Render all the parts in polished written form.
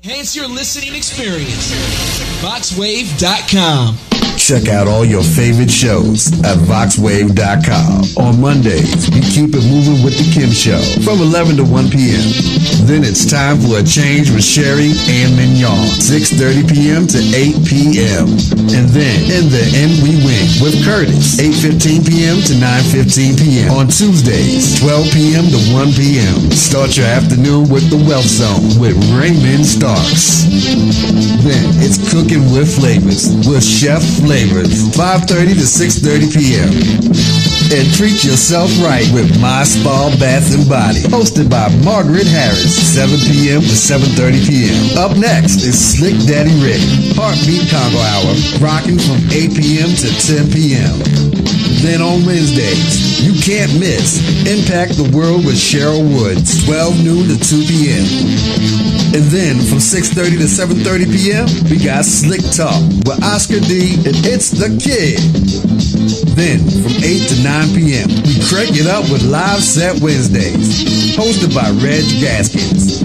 Enhance your listening experience. VoxWave.com. Check out all your favorite shows at VoxWave.com. On Mondays, we keep it moving with The Kim Show from 11 to 1 p.m. Then it's time for a change with Sherry and Mignon, 6:30 p.m. to 8 p.m. And then in the end we win with Curtis, 8:15 p.m. to 9:15 p.m. On Tuesdays, 12 p.m. to 1 p.m. Start your afternoon with The Wealth Zone with Raymond Starks. Then it's Cooking with Flavors with Chef Flavors, 5:30 to 6:30 p.m. And treat yourself right with My Spa Bath and Body, hosted by Margaret Harris, 7 p.m. to 7:30 p.m. Up next is Slick Daddy Rick, Heartbeat Congo Hour, rocking from 8 p.m. to 10 p.m. Then on Wednesdays, you can't miss Impact the World with Cheryl Woods, 12 noon to 2 p.m. And then from 6:30 to 7:30 p.m., we got Slick Talk with Oscar D and It's the Kid. Then from 8 to 9 p.m., we crank it up with Live Set Wednesdays, hosted by Reg Gaskins.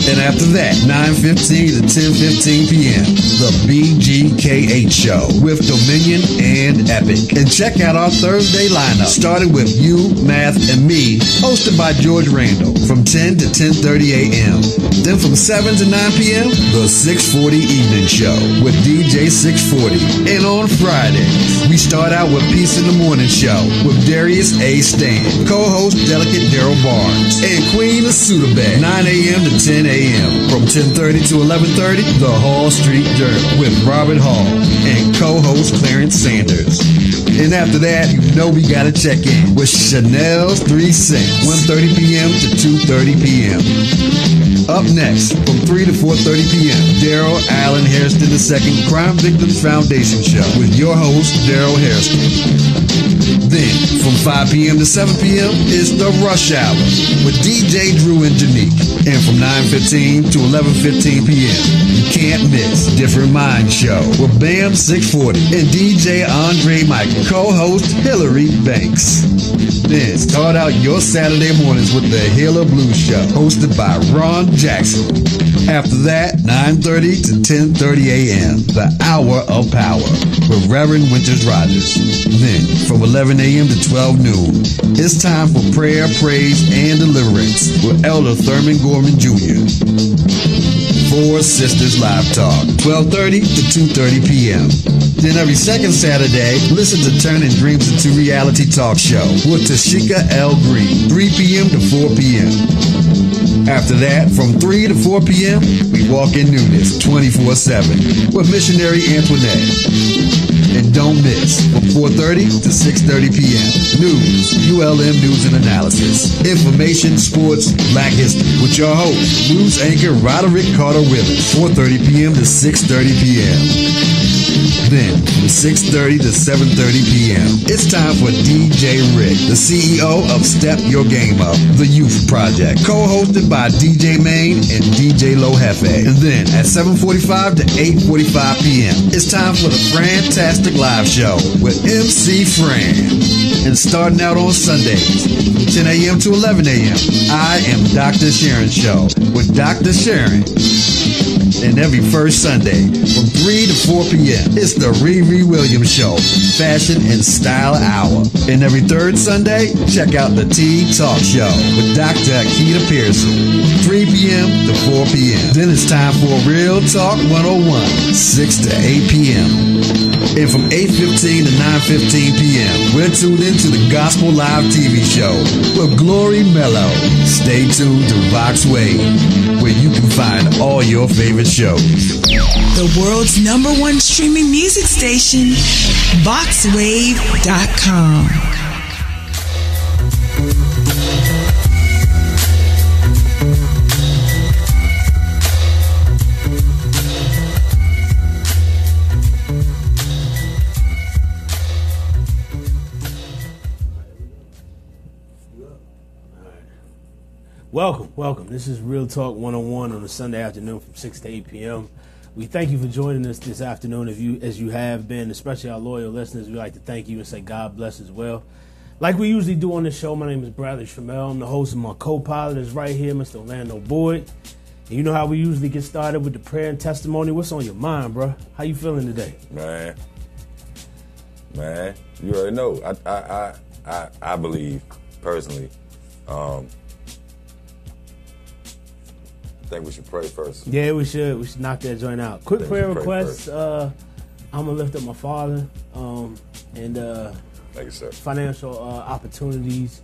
And after that, 9:15 to 10:15 p.m., the BGKH Show with Dominion and Epic. And check out our Thursday lineup, starting with You, Math, and Me, hosted by George Randall, from 10 to 10:30 a.m. Then from 7 to 9 p.m., the 640 Evening Show with DJ 640. And on Fridays, we start out with Peace in the Morning Show with Darius A. Stan, co-host Delicate Daryl Barnes, and Queen of Sudabed, 9 a.m. to 10 a.m. From 10:30 to 11:30, the Hall Street Journal with Robert Hall and co-host Clarence Sanders. And after that, you know we gotta check in with Chanel's 3 Cents, 1:30 p.m. to 2:30 p.m. Up next, from 3 to 4:30 p.m., Daryl Allen Hairston II Crime Victims Foundation Show with your host, Daryl Hairston. Then, from 5 p.m. to 7 p.m. is The Rush Hour with DJ Drew and Janique. And from 9:15 to 11:15 p.m., you can't miss Different Mind Show with Bam 640 and DJ Andre Michael, co-host Hillary Banks. Then start out your Saturday mornings with the Healer Blues Show, hosted by Ron Jackson. After that, 9:30 to 10:30 a.m., the Hour of Power with Reverend Winters Rogers. Then, from 11 a.m. to 12 noon, it's time for Prayer, Praise, and Deliverance with Elder Thurman Gorman Jr. Four Sisters Live Talk, 12:30 to 2:30 p.m. Then every second Saturday, listen to Turning Dreams into Reality Talk Show with Tashika L. Green, 3 p.m. to 4 p.m. After that, from 3 to 4 p.m., we walk in newness 24/7 with Missionary Antoinette. And don't miss, from 4:30 to 6:30 p.m., News, ULM News and Analysis, Information, Sports, Black History, with your host, news anchor Roderick Carter Willis, 4:30 p.m. to 6:30 p.m. Then, from 6:30 to 7:30 p.m., it's time for DJ Rick, the CEO of Step Your Game Up, the Youth Project, co-hosted by DJ Main and DJ Low Hefe. And then, at 7:45 to 8:45 p.m., it's time for the Fantastic Live Show with MC Fran. And starting out on Sundays, from 10 a.m. to 11 a.m., I am Dr. Sharon Show with Dr. Sharon. And every first Sunday, from 3 to 4 p.m., it's the Riri Williams Show, Fashion and Style Hour. And every third Sunday, check out the Tea Talk Show with Dr. Akita Pearson, 3 p.m. to 4 p.m. Then it's time for Real Talk 101, 6 to 8 p.m. And from 8:15 to 9:15 p.m., we're tuned into the Gospel Live TV show with Glory Mello. Stay tuned to Vox Wave, where you can find all your favorite shows. The world's #1 streaming music station, VoxWave.com. Welcome. This is Real Talk 101 on a Sunday afternoon from 6 to 8 p.m. We thank you for joining us this afternoon. As you have been, especially our loyal listeners, we'd like to thank you and say God bless as well. Like we usually do on this show, my name is Bradley Trammell. I'm the host, and my co-pilot is right here, Mr. Orlando Boyd. And you know how we usually get started with the prayer and testimony. What's on your mind, bro? How you feeling today? Man, you already know. I believe personally. I think we should pray first. Yeah, we should. We should knock that joint out. Quick prayer request. I'm gonna lift up my father and Thank you, sir. financial opportunities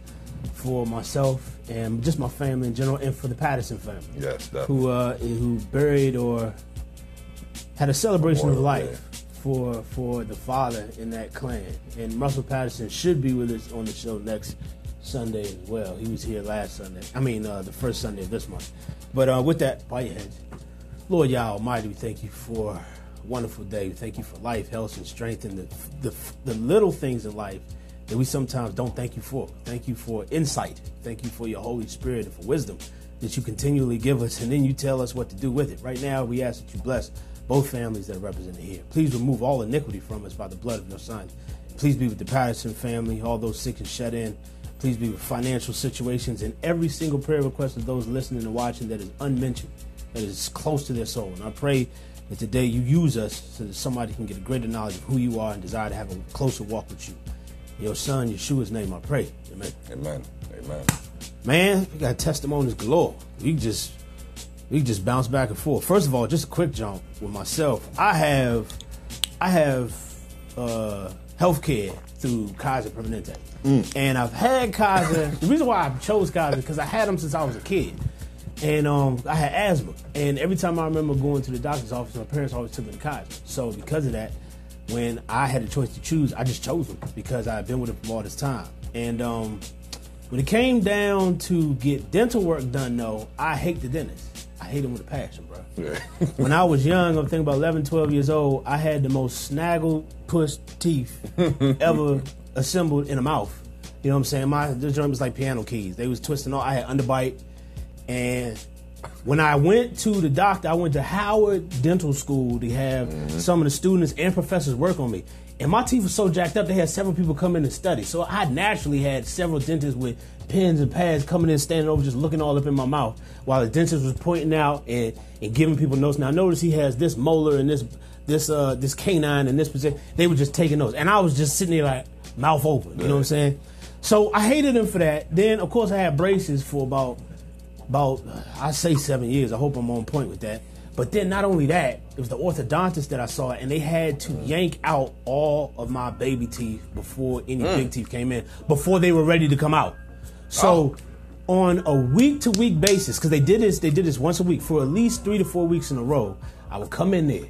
for myself and just my family in general, and for the Patterson family. Yes, definitely. Who buried or had a celebration of Memorial life for the father in that clan. And Russell Patterson should be with us on the show next Sunday as well. He was here last Sunday. I mean, the first Sunday of this month. But with that, bow your heads. Lord Yah Almighty, we thank you for a wonderful day. We thank you for life, health, and strength, and the little things in life that we sometimes don't thank you for. Thank you for insight. Thank you for your Holy Spirit and for wisdom that you continually give us, and then you tell us what to do with it. Right now, we ask that you bless both families that are represented here. Please remove all iniquity from us by the blood of your Son. Please be with the Patterson family, all those sick and shut in. Please be with financial situations and every single prayer request of those listening and watching that is unmentioned, that is close to their soul. And I pray that today you use us so that somebody can get a greater knowledge of who you are and desire to have a closer walk with you. In your Son, Yeshua's name, I pray. Amen. Amen. Amen. Man, we got testimonies galore. We just bounce back and forth. First of all, just a quick jump with myself. I have healthcare through Kaiser Permanente. And I've had Kaiser. The reason why I chose Kaiser is because I had them since I was a kid. And I had asthma. And every time I remember going to the doctor's office, my parents always took me to Kaiser. So because of that, when I had a choice to choose, I just chose them because I had been with them for all this time. And when it came down to get dental work done, though, I hate the dentist. I hate him with a passion, bro. Yeah. When I was young, I'm thinking about 11, 12 years old, I had the most snaggled push teeth ever assembled in a mouth. You know what I'm saying? This joint was like piano keys. They was twisting all. I had underbite. And when I went to the doctor, I went to Howard Dental School to have some of the students and professors work on me. And my teeth were so jacked up, they had several people come in and study. So I naturally had several dentists with pens and pads coming in, standing over, just looking all up in my mouth, while the dentist was pointing out and giving people notes. Now, notice he has this molar and this canine in this position. They were just taking notes. And I was just sitting there like, mouth open. You know what I'm saying? So I hated him for that. Then, of course, I had braces for about I say 7 years. I hope I'm on point with that. But then not only that, it was the orthodontist that I saw, and they had to yank out all of my baby teeth before any big teeth came in, before they were ready to come out. So on a week-to-week basis, because they did this once a week for at least 3 to 4 weeks in a row, I would come in there.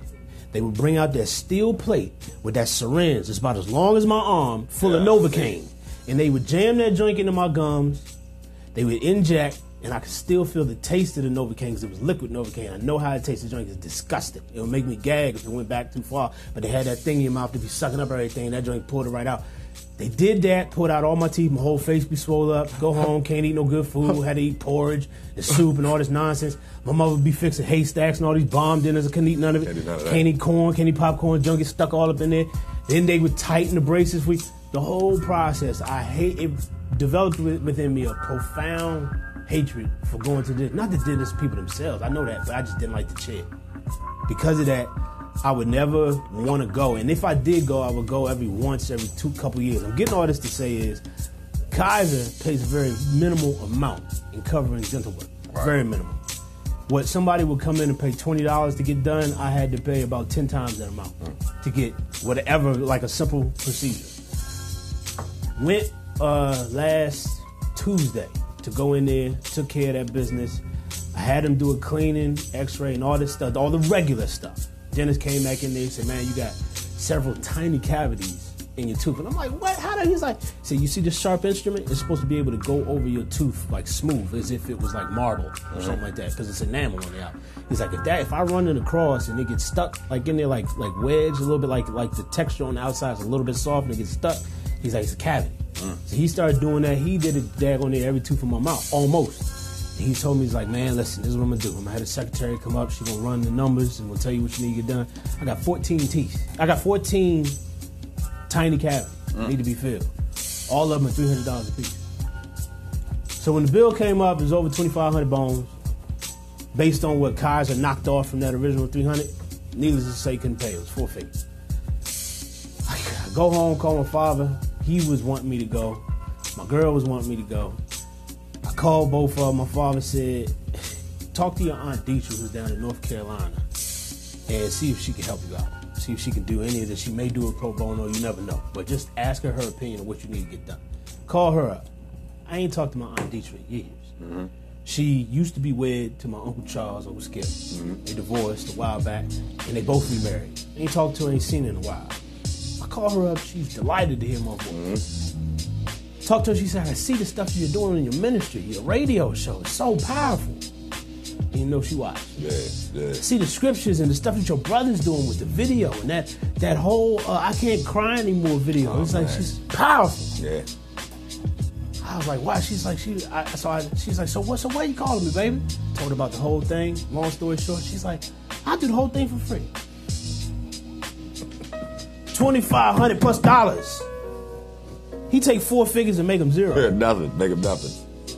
They would bring out that steel plate with that syringe that's about as long as my arm, full of Novocaine. And they would jam that joint into my gums. They would inject, and I could still feel the taste of the Novocaine because it was liquid Novocaine. I know how it tastes. The joint is disgusting. It would make me gag if it went back too far. But they had that thing in your mouth to be sucking up everything. That joint pulled it right out. They did that, pulled out all my teeth. My whole face be swole up. Go home, can't eat no good food. Had to eat porridge and soup and all this nonsense. My mother would be fixing haystacks and all these bomb dinners. I couldn't eat none of it. Can't eat corn, can't eat popcorn. Junk gets stuck all up in there. Then they would tighten the braces for you. The whole process, I hate it. Developed within me a profound hatred for going to this. Not the dentist people themselves, I know that, but I just didn't like the shit. Because of that, I would never want to go. And if I did go, I would go every couple years. I'm getting all this to say is, Kaiser pays a very minimal amount in covering dental work. Right. Very minimal. What somebody would come in and pay $20 to get done, I had to pay about 10 times that amount to get whatever, like a simple procedure. Went last Tuesday to go in there, took care of that business. I had him do a cleaning, x-ray, and all this stuff, all the regular stuff. Dentist came back in there and said, man, you got several tiny cavities in your tooth. And I'm like, what? How did he's like, so you see this sharp instrument? It's supposed to be able to go over your tooth like smooth, as if it was like marble or something like that, because it's enamel on the out. He's like, if I run it across and it gets stuck like in there like wedge, a little bit like the texture on the outside is a little bit soft and it gets stuck, he's like, it's a cavity. So he started doing that. He did it daggone near every tooth in my mouth, almost. And he told me, he's like, man, listen, this is what I'm going to do. I'm going to have the secretary come up. She's going to run the numbers and we'll tell you what you need to get done. I got 14 teeth. I got 14 tiny cavities need to be filled. All of them are $300 a piece. So when the bill came up, it was over 2,500 bones. based on what Kaiser knocked off from that original 300, needless to say, couldn't pay. It was 4 figures. I go home, call my father. He was wanting me to go. My girl was wanting me to go. I called both of them. My father said, talk to your Aunt Deidre, who's down in North Carolina, and see if she can help you out. See if she can do any of this. She may do it pro bono, you never know. But just ask her opinion of what you need to get done. Call her up. I ain't talked to my Aunt Deidre in years. Mm-hmm. She used to be wed to my Uncle Charles, Uncle Skip. Mm-hmm. They divorced a while back, and they both remarried. Ain't talked to her, ain't seen her in a while. I call her up, she's delighted to hear my voice. Mm-hmm. Talk to her, she said, I see the stuff you're doing in your ministry, your radio show. It's so powerful. And you know she watched. Yeah. See the scriptures and the stuff that your brother's doing with the video and that whole I Can't Cry Anymore video. It's like, she's powerful. Yeah. I was like, why? She's like, she's like, so why you calling me, baby? Told her about the whole thing. Long story short, she's like, I'll do the whole thing for free. $2,500 plus. He take 4 figures and make them 0. Yeah, nothing. Make them nothing.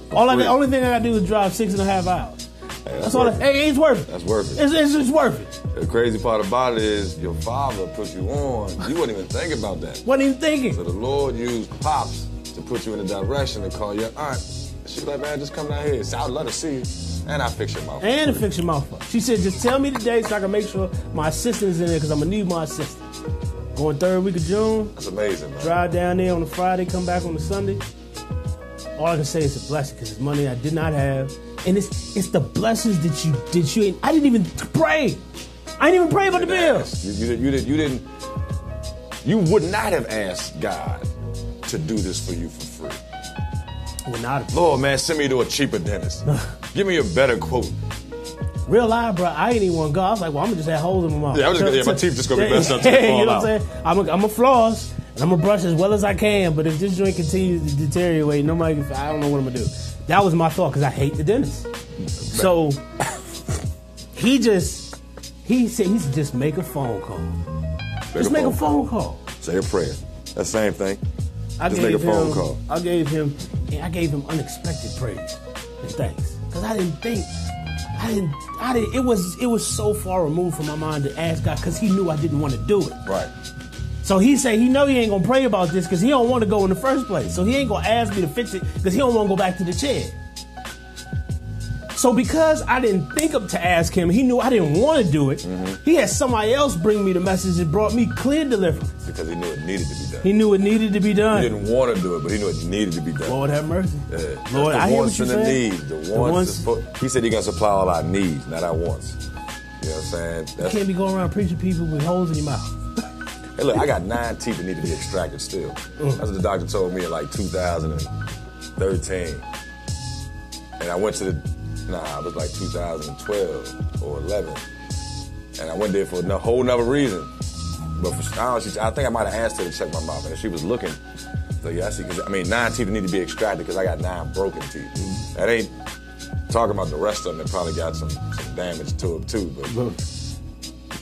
The only thing I gotta do is drive 6.5 hours. Hey, that's all. Hey, it's worth it. That's worth it. It's worth it. The crazy part about it is your father put you on. You wasn't even thinking about that. Wasn't even thinking. So the Lord used Pops to put you in a direction to call your aunt. She's like, man, just come down here. So I'd love to see you. And I fix your mouth. And to fix your mouth up. She said, just tell me the day so I can make sure my assistant's in there because I'm going to need my assistant. Going 3rd week of June. That's amazing, man. Drive down there on a Friday, come back on a Sunday. All I can say is a blessing because it's money I did not have. And it's the blessings that you I didn't even pray. I didn't even pray about the bill. You would not have asked God to do this for you for free. Would not have. Lord, man, send me to a cheaper dentist. Give me a better quote. Real live, bro. I ain't even want to go. I was like, well, I'm gonna just have holes in my mouth. Yeah, my teeth just gonna be messed up till they fall you know out. what I'm saying? I'm a floss and I'm gonna brush as well as I can. But if this joint continues to deteriorate, nobody can. I don't know what I'm gonna do. That was my thought because I hate the dentist. So he said he's just make a phone call. Make a phone call. Say a prayer. That's the same thing. Just make a phone call. I gave him unexpected praise and thanks because I didn't think. It was so far removed from my mind to ask God because he knew I didn't want to do it. Right. So he said he know he ain't gonna pray about this because he don't want to go in the first place. So he ain't gonna ask me to fix it because he don't want to go back to the chair. So because I didn't think of to ask him, he knew I didn't want to do it. Mm-hmm. He had somebody else bring me the message that brought me clear deliverance. Because he knew it needed to be done. He knew it needed to be done. He didn't want to do it, but he knew it needed to be done. Lord have mercy. Yeah. Lord, I hear what you're saying. The wants. He said he's going to supply all our needs, not our wants. You know what I'm saying? You can't be going around preaching people with holes in your mouth. Hey, look, I got 9 teeth that need to be extracted still. That's what the doctor told me in like 2013. And I went to it was like 2012 or 11. And I went there for a whole nother reason. But I think I might have asked her to check my mouth. And she was looking. So yeah, I see. Because 9 teeth need to be extracted because I got 9 broken teeth. That ain't talking about the rest of them that probably got some damage to them too. But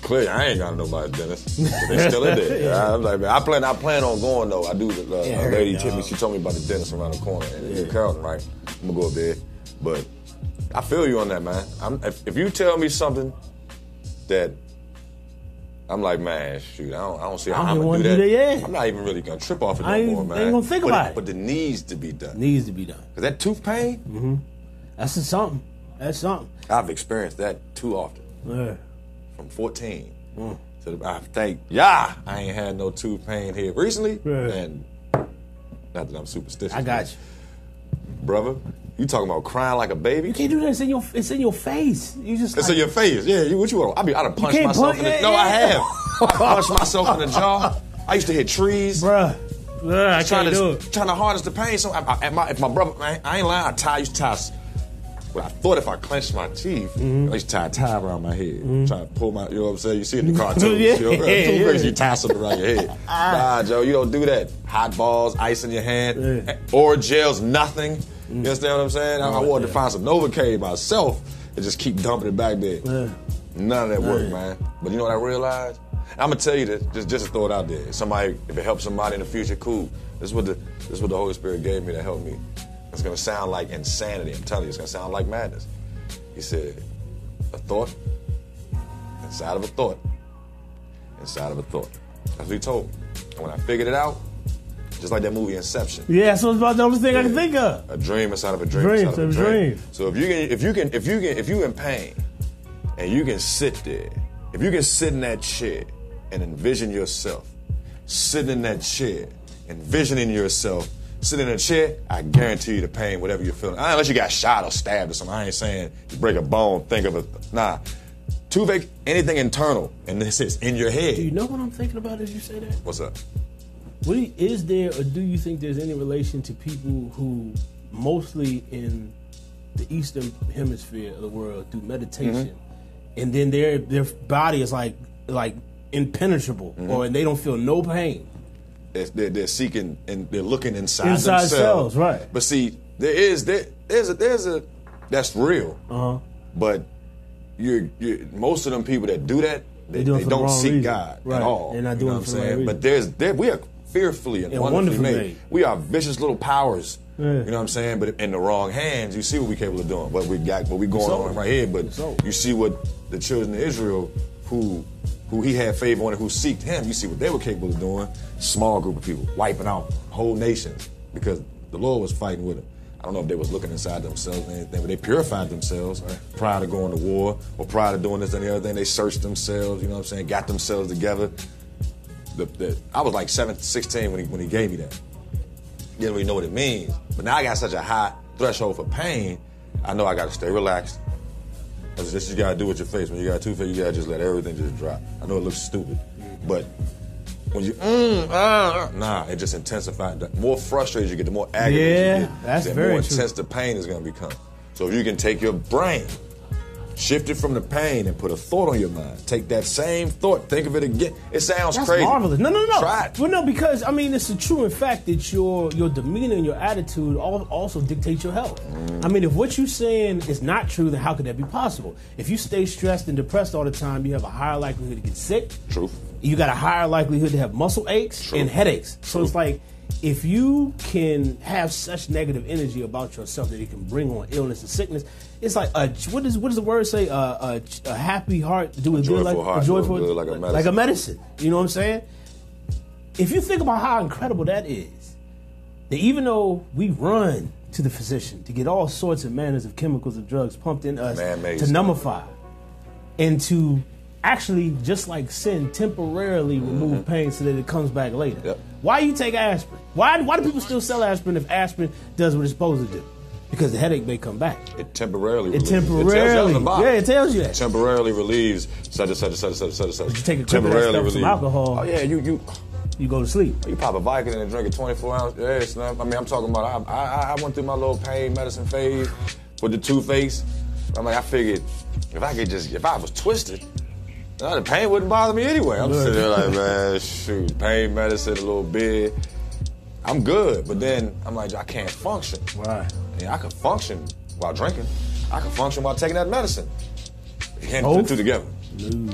clearly, I ain't got nobody's dentist. But they still in there. Yeah. I'm like, man, I plan on going though. I do. A lady tipped me. She told me about the dentist around the corner in Carrollton, right? I'm gonna go up there. But I feel you on that, man. If you tell me something that I'm like, man, shoot, I don't see how I'm gonna do that. Yeah. I'm not even really gonna trip off it no more, man. I ain't gonna think about it. But it needs to be done. Needs to be done. Cause that tooth pain, that's something. That's something. I've experienced that too often. Yeah. From 14. So I think, I ain't had no tooth pain here recently. Yeah. And not that I'm superstitious. I got you. Brother, you talking about crying like a baby? You can't do that. It's in your face. You just. It's in your face. Yeah. What you want? I done punched myself in the. No, I have. I punched myself in the jaw. I used to hit trees. Bruh, I can't do it. Trying to harness the pain. So if my brother, I ain't lying. I used to tie. Well, I thought if I clenched my teeth, I used to tie a tie around my head. Trying to pull my, you know what I'm saying? You see in the cartoons. You tie something around your head. Nah, Joe, you don't do that. Hot balls, ice in your hand, or gels, nothing. You understand what I'm saying? I wanted to find some Novocaine myself and just keep dumping it back there. None of that worked, man. But you know what I realized? I'm gonna tell you that just to throw it out there. If it helps somebody in the future, cool. This is what the Holy Spirit gave me to help me. It's gonna sound like insanity. I'm telling you, it's gonna sound like madness. He said, a thought inside of a thought inside of a thought. That's what he told me. And when I figured it out, just like that movie Inception. Yeah, so it's about the only thing I can think of. A dream inside of a dream. Dream inside of a dream. So if you in pain and you can sit there, if you can sit in that chair and envision yourself sitting in that chair, envisioning yourself sitting in a chair, I guarantee you the pain, whatever you're feeling. Unless you got shot or stabbed or something. I ain't saying you break a bone, think of it. Nah. Tuvac, anything internal, and this is in your head. Do you know what I'm thinking about as you say that? What's up? Is there, or do you think there's any relation to people who mostly in the Eastern Hemisphere of the world do meditation, and then their body is like impenetrable, or they don't feel no pain? They're seeking and they're looking inside themselves. Cells, right? But see, there's a that's real. But you're most of them people that do that, they don't seek reason. God right. at all. They're not doing it for the right reason. But we are fearfully and wonderfully made. We are vicious little powers. Yeah. You know what I'm saying? But in the wrong hands, you see what we're capable of doing. What we going on right here. But you see what the children of Israel, who he had favor on and who seeked him, you see what they were capable of doing. Small group of people wiping out whole nations because the Lord was fighting with them. I don't know if they was looking inside themselves or anything, but they purified themselves prior to going to war or prior to doing this and the other thing. They searched themselves, you know what I'm saying, got themselves together. I was like 16 when he gave me that. Didn't really know what it means. But now I got such a high threshold for pain, I know I got to stay relaxed. That's just you got to do with your face. When you got a toothache, you got to just let everything just drop. I know it looks stupid, but when you, it just intensifies. The more frustrated you get, the more aggravated you get. That's the very more true. intense the pain is going to become. So if you can take your brain, shift it from the pain and put a thought on your mind. Take that same thought, think of it again. It sounds That's crazy. marvelous. No. Try it. Well, no, because, I mean, it's a true in fact that your demeanor and your attitude also dictate your health. I mean, if what you're saying is not true, then how could that be possible? If you stay stressed and depressed all the time, you have a higher likelihood to get sick. Truth. You got a higher likelihood to have muscle aches and headaches. So it's like, if you can have such negative energy about yourself that it can bring on illness and sickness, it's like what does the word say? A happy heart do a good like heart, a joyful good like a medicine. like a medicine. You know what I'm saying? If you think about how incredible that is, that even though we run to the physician to get all sorts of manners of chemicals and drugs pumped in us to numbify and to actually, just like sin, temporarily remove pain so that it comes back later. Yep. Why you take aspirin? Why do people still sell aspirin if aspirin does what it's supposed to do? Because the headache may come back. It temporarily It relieves. temporarily. It tells you on the bottom. Yeah, it tells you that. It temporarily relieves such and such and such and such and such. But you take a clip of that stuff with some alcohol. Oh yeah, you go to sleep. You pop a Vicodin and drink a 24-ounce. Yeah, it's not, I mean, I'm talking about. I went through my little pain medicine phase with the toothache. I'm like, I figured if I was twisted, the pain wouldn't bother me anyway. I'm sitting there like, man, shoot, pain medicine a little bit. I'm good, but then I'm like, I can't function. Right. I can function while drinking. I can function while taking that medicine. You can't put the two together.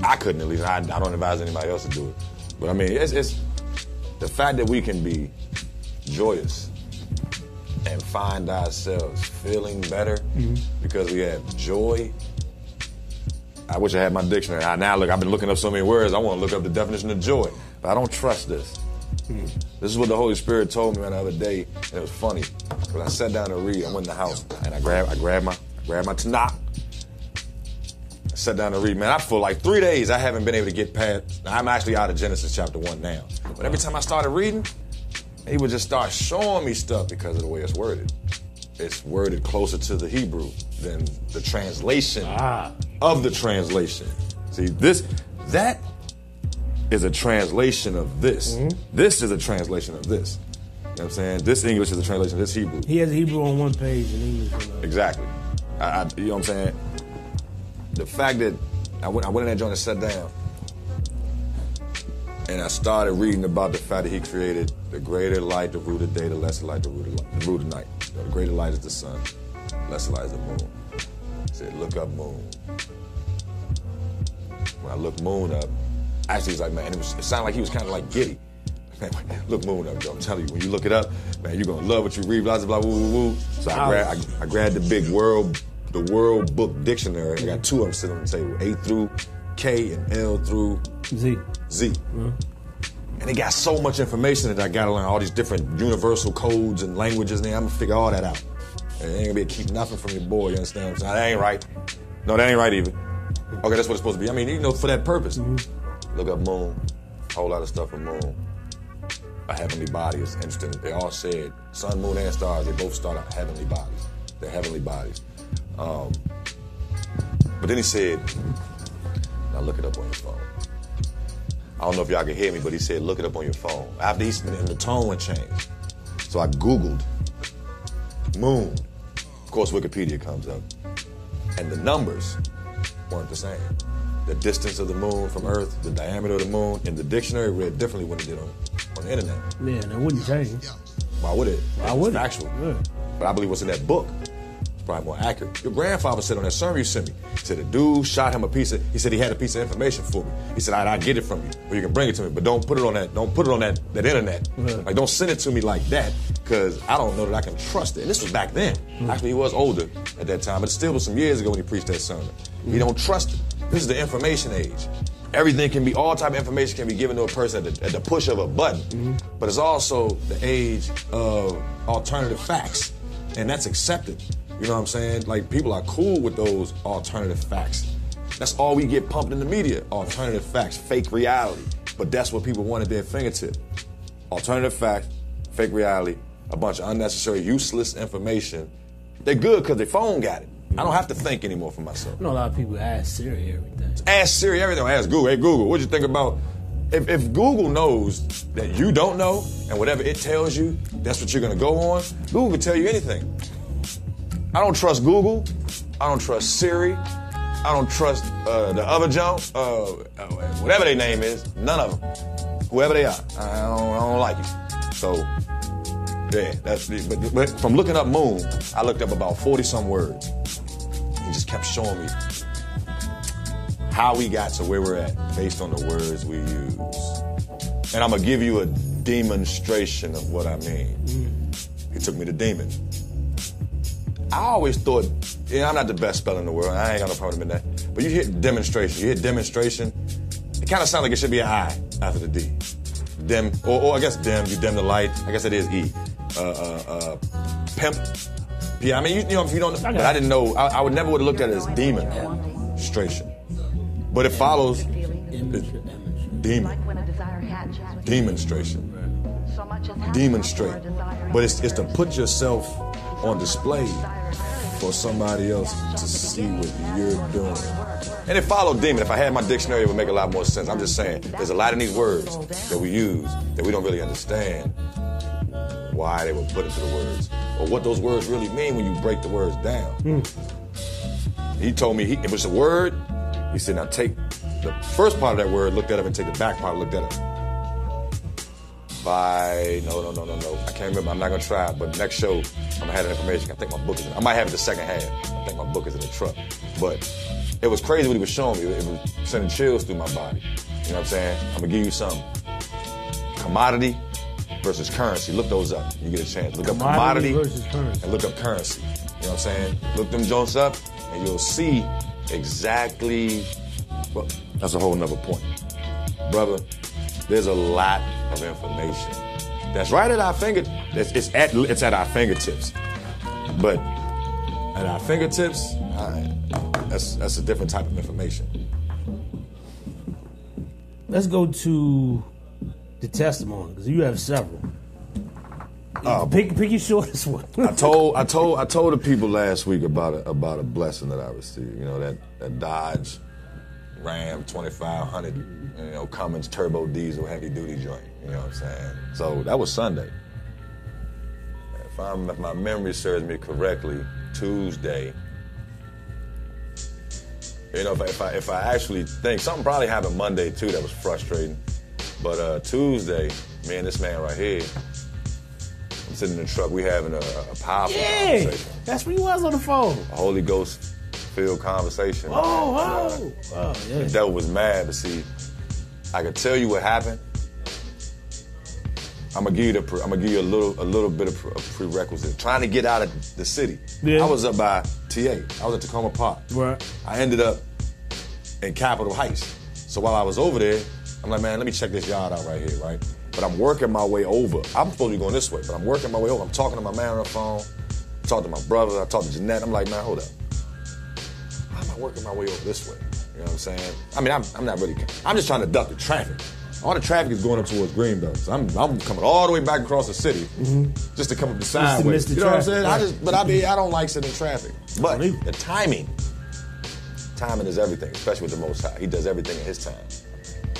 I couldn't, at least. I don't advise anybody else to do it. But I mean, it's the fact that we can be joyous and find ourselves feeling better because we have joy. I wish I had my dictionary. Look, I've been looking up so many words. I want to look up the definition of joy, but I don't trust this. This is what the Holy Spirit told me the other day, and it was funny. When I sat down to read, I went in the house and I grabbed my Tanakh. I sat down to read. Man, I feel like 3 days I haven't been able to get past. Now, I'm actually out of Genesis chapter 1 now. But every time I started reading, he would just start showing me stuff because of the way it's worded. It's worded closer to the Hebrew than the translation of the translation. See, that is a translation of this. This is a translation of this. You know what I'm saying? This English is a translation of this Hebrew. He has Hebrew on one page and English on the other. Exactly. You know what I'm saying? The fact that I went in that joint and sat down and I started reading about the fact that he created the greater light to rule the day, the lesser light to rule the night. You know, the greater light is the sun, the lesser light is the moon. He said, look up, moon. When I looked moon up, actually he's like, man, it sounded like he was kind of like giddy. Man, look moon up, Joe. I'm telling you, when you look it up, man, you're gonna love what you read, blah, blah, blah, woo, woo, woo. So I grabbed the big world the World Book Dictionary. I got 2 of them sitting on the table, A through K and L through Z. Mm-hmm. And they got so much information that I got to learn all these different universal codes and languages, and I'm going to figure all that out. And it ain't going to be able to keep nothing from your boy, you understand what I'm saying? That ain't right. No, that ain't right either. Okay, that's what it's supposed to be. I mean, you know, for that purpose. Mm-hmm. Look up moon, whole lot of stuff on moon. A heavenly body is interesting. They all said sun, moon, and stars, they both start out heavenly bodies. They're heavenly bodies. But then he said, now look it up on your phone. I don't know if y'all can hear me, but he said, look it up on your phone. After he said, and the tone would change. So I Googled moon. Of course, Wikipedia comes up. And the numbers weren't the same. The distance of the moon from Earth, the diameter of the moon, in the dictionary read differently when it did on the internet. Yeah, and it wouldn't change. Why would it? Why would it? It's factual. Yeah. But I believe what's in that book is probably more accurate. Your grandfather said on that sermon you sent me, he said a dude shot him a piece of, he said he had a piece of information for me. He said, I'll get it from you, or you can bring it to me, but don't put it on that internet. Yeah. Like, don't send it to me like that, because I don't know that I can trust it. And this was back then. Actually, he was older at that time, but it still was some years ago when he preached that sermon. He don't trust it. This is the information age. Everything can be, all type of information can be given to a person at the push of a button. But it's also the age of alternative facts. And that's accepted. You know what I'm saying? Like, people are cool with those alternative facts. That's all we get pumped in the media. Alternative facts, fake reality. But that's what people want at their fingertip. Alternative facts, fake reality, a bunch of unnecessary, useless information. They're good because their phone got it. I don't have to think anymore for myself. I know a lot of people ask Siri everything. Ask Siri everything. Ask Google. Hey, Google, what'd you think about... If Google knows that you don't know, and whatever it tells you, that's what you're going to go on, Google can tell you anything. I don't trust Google. I don't trust Siri. I don't trust the other junk, whatever their name is, none of them. Whoever they are, I don't like it. So, yeah, that's it. But from looking up moon, I looked up about 40-some words. He just kept showing me how we got to where we're at based on the words we use. And I'm going to give you a demonstration of what I mean. He took me to demon. I always thought, I'm not the best speller in the world. I ain't got no problem in that. But you hear demonstration. You hear demonstration. It kind of sounds like it should be an I after the D. Dim, or I guess dim, you dim the light. I guess it is E. Pimp. Yeah, I mean, you know, if you don't know, but I didn't know, I would never would have looked at it as demonstration. But it follows demon. Demonstration. Demonstrate. But it's to put yourself on display for somebody else to see what you're doing. And it followed demon. If I had my dictionary, it would make a lot more sense. I'm just saying, there's a lot of these words that we use that we don't really understand why they were put into the words, or what those words really mean when you break the words down. He told me it was a word. He said, now take the first part of that word, look that up, and take the back part, look that up. No. I can't remember. I'm not going to try it, but next show, I'm going to have that information. I think my book is in it. I might have it the second half. I think my book is in the truck. But it was crazy what he was showing me. It was sending chills through my body. You know what I'm saying? I'm going to give you something. Commodity versus currency. Look those up. You get a chance. Look up commodity versus currency. And look up currency. You know what I'm saying? Look them joints up, and you'll see exactly. Well, that's a whole nother point. Brother, there's a lot of information that's right at our fingertips. It's at our fingertips. But at our fingertips, that's a different type of information. Let's go to the testimony, because you have several. Pick your shortest one. I told the people last week about a blessing that I received. You know, that Dodge Ram 2500, you know, Cummins turbo diesel heavy duty joint. You know what I'm saying? So that was Sunday. If my memory serves me correctly, Tuesday. You know, if I actually think something probably happened Monday too that was frustrating, but Tuesday, me and this man right here, I'm sitting in the truck. We having a powerful conversation. That's where you was on the phone. A Holy Ghost filled conversation. Oh, yeah. The devil was mad, but see, I could tell you what happened. I'm gonna give you a little bit of prerequisite. Trying to get out of the city. Yeah. I was up by TA. I was at Tacoma Park. Right. I ended up in Capitol Heights. So while I was over there, I'm like, man, let me check this yard out right here, right? But I'm working my way over. I'm supposed to be going this way, but I'm working my way over. I'm talking to my man on the phone. I talked to my brother. I talked to Jeanette. I'm like, man, hold up. How am I working my way over this way? You know what I'm saying? I mean, I'm not really. I'm just trying to duck the traffic. All the traffic is going up towards Greenbelt. So I'm coming all the way back across the city just to come up the sideways. You know what I'm saying? Right. I don't like sitting in traffic. But the timing is everything, especially with the Most High. He does everything in His time.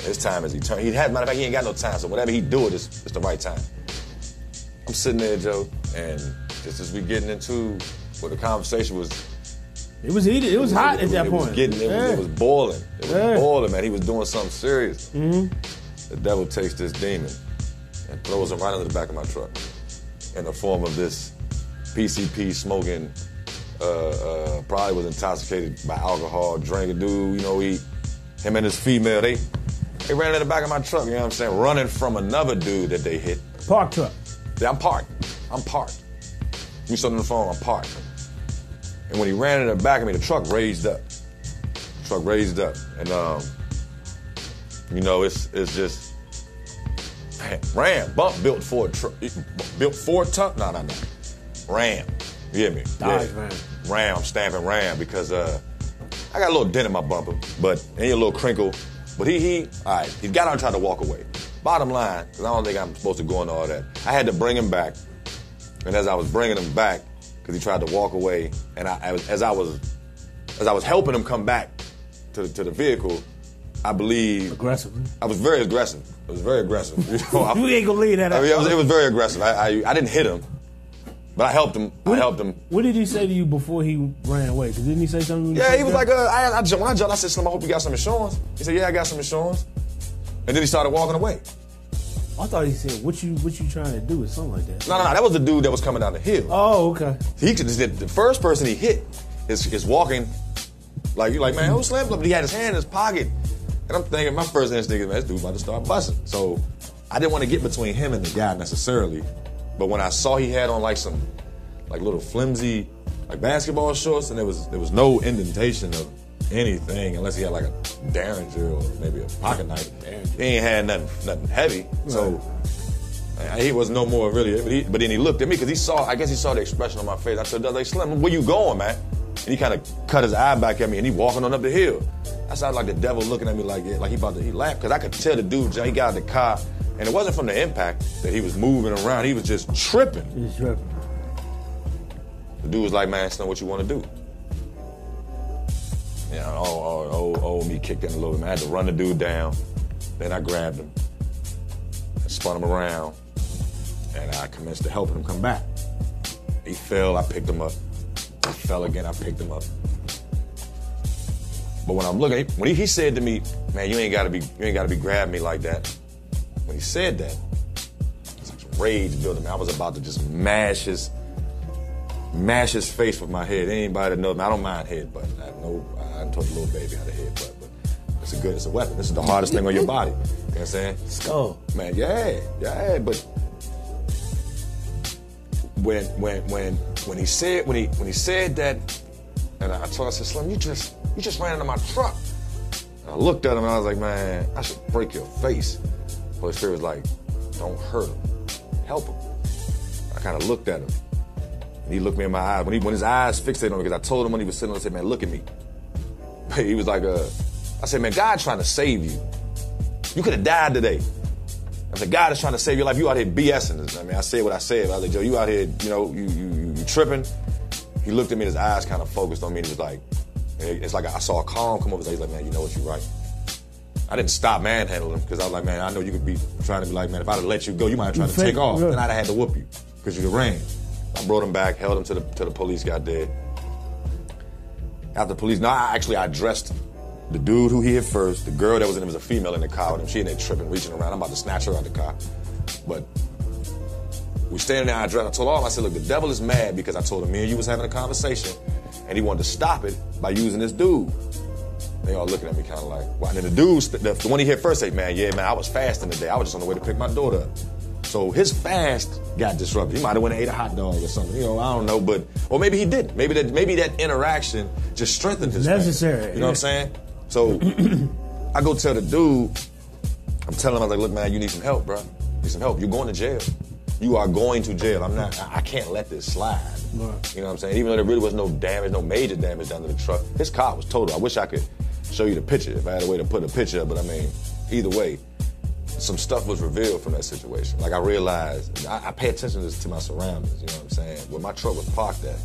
His time is eternal. Matter of fact, He ain't got no time. So whatever He do, it's the right time. I'm sitting there, Joe, and just as we getting into what the conversation was. It was heated. It was hot at that point. It was boiling. It was boiling, man. He was doing something serious. The devil takes this demon and throws him right under the back of my truck in the form of this PCP smoking, probably was intoxicated by alcohol, drinking dude. You know, him and his female, they ran in the back of my truck, you know what I'm saying, running from another dude that they hit. Park truck. Yeah, I'm parked. You saw on the phone, I'm parked. And when he ran in the back of me, the truck raised up. And, you know, it's just, man, Ram, bump built Ford truck, built Ford truck? No. Ram, you hear me? Dodge Ram. Ram, I'm stamping Ram because I got a little dent in my bumper, but ain't a little crinkle. But he got out and tried to walk away. Bottom line, because I don't think I'm supposed to go into all that, I had to bring him back. And as I was bringing him back, because he tried to walk away, and as I was helping him come back to the vehicle, I believe aggressively. I was very aggressive. You know, you ain't gonna leave that out. It was very aggressive. I didn't hit him, but I helped him. What did he say to you before he ran away? Because didn't he say something? Yeah, he was like, when I jumped, I said, Slim, I hope you got some insurance. He said, yeah, I got some insurance. And then he started walking away. I thought he said, what you trying to do or something like that. No, that was the dude that was coming down the hill. Oh, okay. The first person he hit is walking like, you like, man, who's Slim? But he had his hand in his pocket. And I'm thinking, my first instinct is, man, this dude's about to start busting. So I didn't want to get between him and the guy necessarily. But when I saw he had on like some little flimsy like basketball shorts, and there was no indentation of anything unless he had like a Derringer or maybe a pocket knife. He ain't had nothing heavy. Right. So he was no more really. But then he looked at me because I guess he saw the expression on my face. I said, like, Slim, where you going, man? And he kind of cut his eye back at me and he walking on up the hill. I sounded like the devil looking at me like he laughed because I could tell the dude, he got out of the car, and it wasn't from the impact that he was moving around. He was just tripping. The dude was like, man, Slim, what you want to do? You know, me kicked in a little bit. I had to run the dude down. Then I grabbed him and spun him around, and I commenced to helping him come back. He fell, I picked him up. He fell again, I picked him up. But when I'm looking, when he said to me, man, you ain't gotta be grabbing me like that. When he said that, some rage building me. I was about to just mash his face with my head. Anybody that knows me, I don't mind headbutt. I told the little baby how to headbutt, but it's a weapon. This is the hardest thing on your body. You know what I'm saying? Skull. Man, yeah, but when he said that, and I said, Slim, you just ran into my truck. And I looked at him and I was like, man, I should break your face. Holy Spirit was like, don't hurt him, help him. I kind of looked at him. And he looked me in my eyes. When his eyes fixated on me, because I told him when he was sitting on, I said, man, look at me. He was like, I said, man, God's trying to save you. You could have died today. I said, God is trying to save your life. You out here BSing. I mean, I said what I said. I was like, Joe, you out here, you know, you tripping. He looked at me and his eyes kind of focused on me and he was like, it's like I saw a calm come over. He's like, man, you know what, you're right. I didn't stop manhandling him because I was like, man, I know you could be trying to be like, man, if I'd have let you go, you might have tried to take off. Then I'd have had to whoop you because you'd have ran. I brought him back, held him till the police got there. After the police, I addressed the dude who he hit first. The girl that was in him was a female in the car with him. She in there tripping, reaching around. I'm about to snatch her out the car. But we standing there, I told all of them, I said, look, the devil is mad because I told him me and you was having a conversation and he wanted to stop it by using this dude. They all looking at me kind of like, why? And then the dude, the one he hit first said, man, I was fasting today. I was just on the way to pick my daughter up. So his fast got disrupted. He might have went and ate a hot dog or something. You know, I don't know, or maybe he didn't. Maybe that interaction just strengthened his necessary. Fast. You know what I'm saying? So I go tell the dude, I'm telling him, I was like, look, man, you need some help, bro. You need some help. You're going to jail. You are going to jail. I can't let this slide. Right. You know what I'm saying? Even though there really was no damage, no major damage done to the truck, his car was total. I wish I could show you the picture if I had a way to put a picture up, but I mean, either way, some stuff was revealed from that situation. Like I realized, I pay attention to my surroundings, you know what I'm saying? Where my truck was parked at,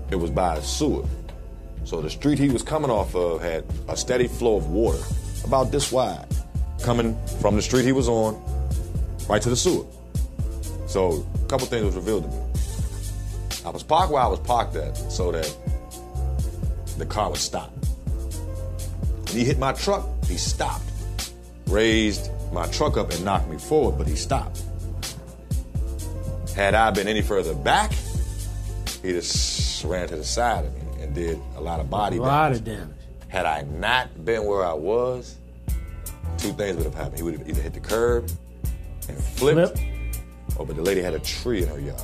it was by a sewer. So the street he was coming off of had a steady flow of water, about this wide, coming from the street he was on, right to the sewer. So a couple things was revealed to me. I was parked where I was parked at so that the car would stop. When he hit my truck, he stopped. Raised my truck up and knocked me forward, but he stopped. Had I been any further back, he just ran to the side of me and did a lot of body damage. A lot of damage. Had I not been where I was, two things would have happened. He would have either hit the curb and flipped, or but the lady had a tree in her yard.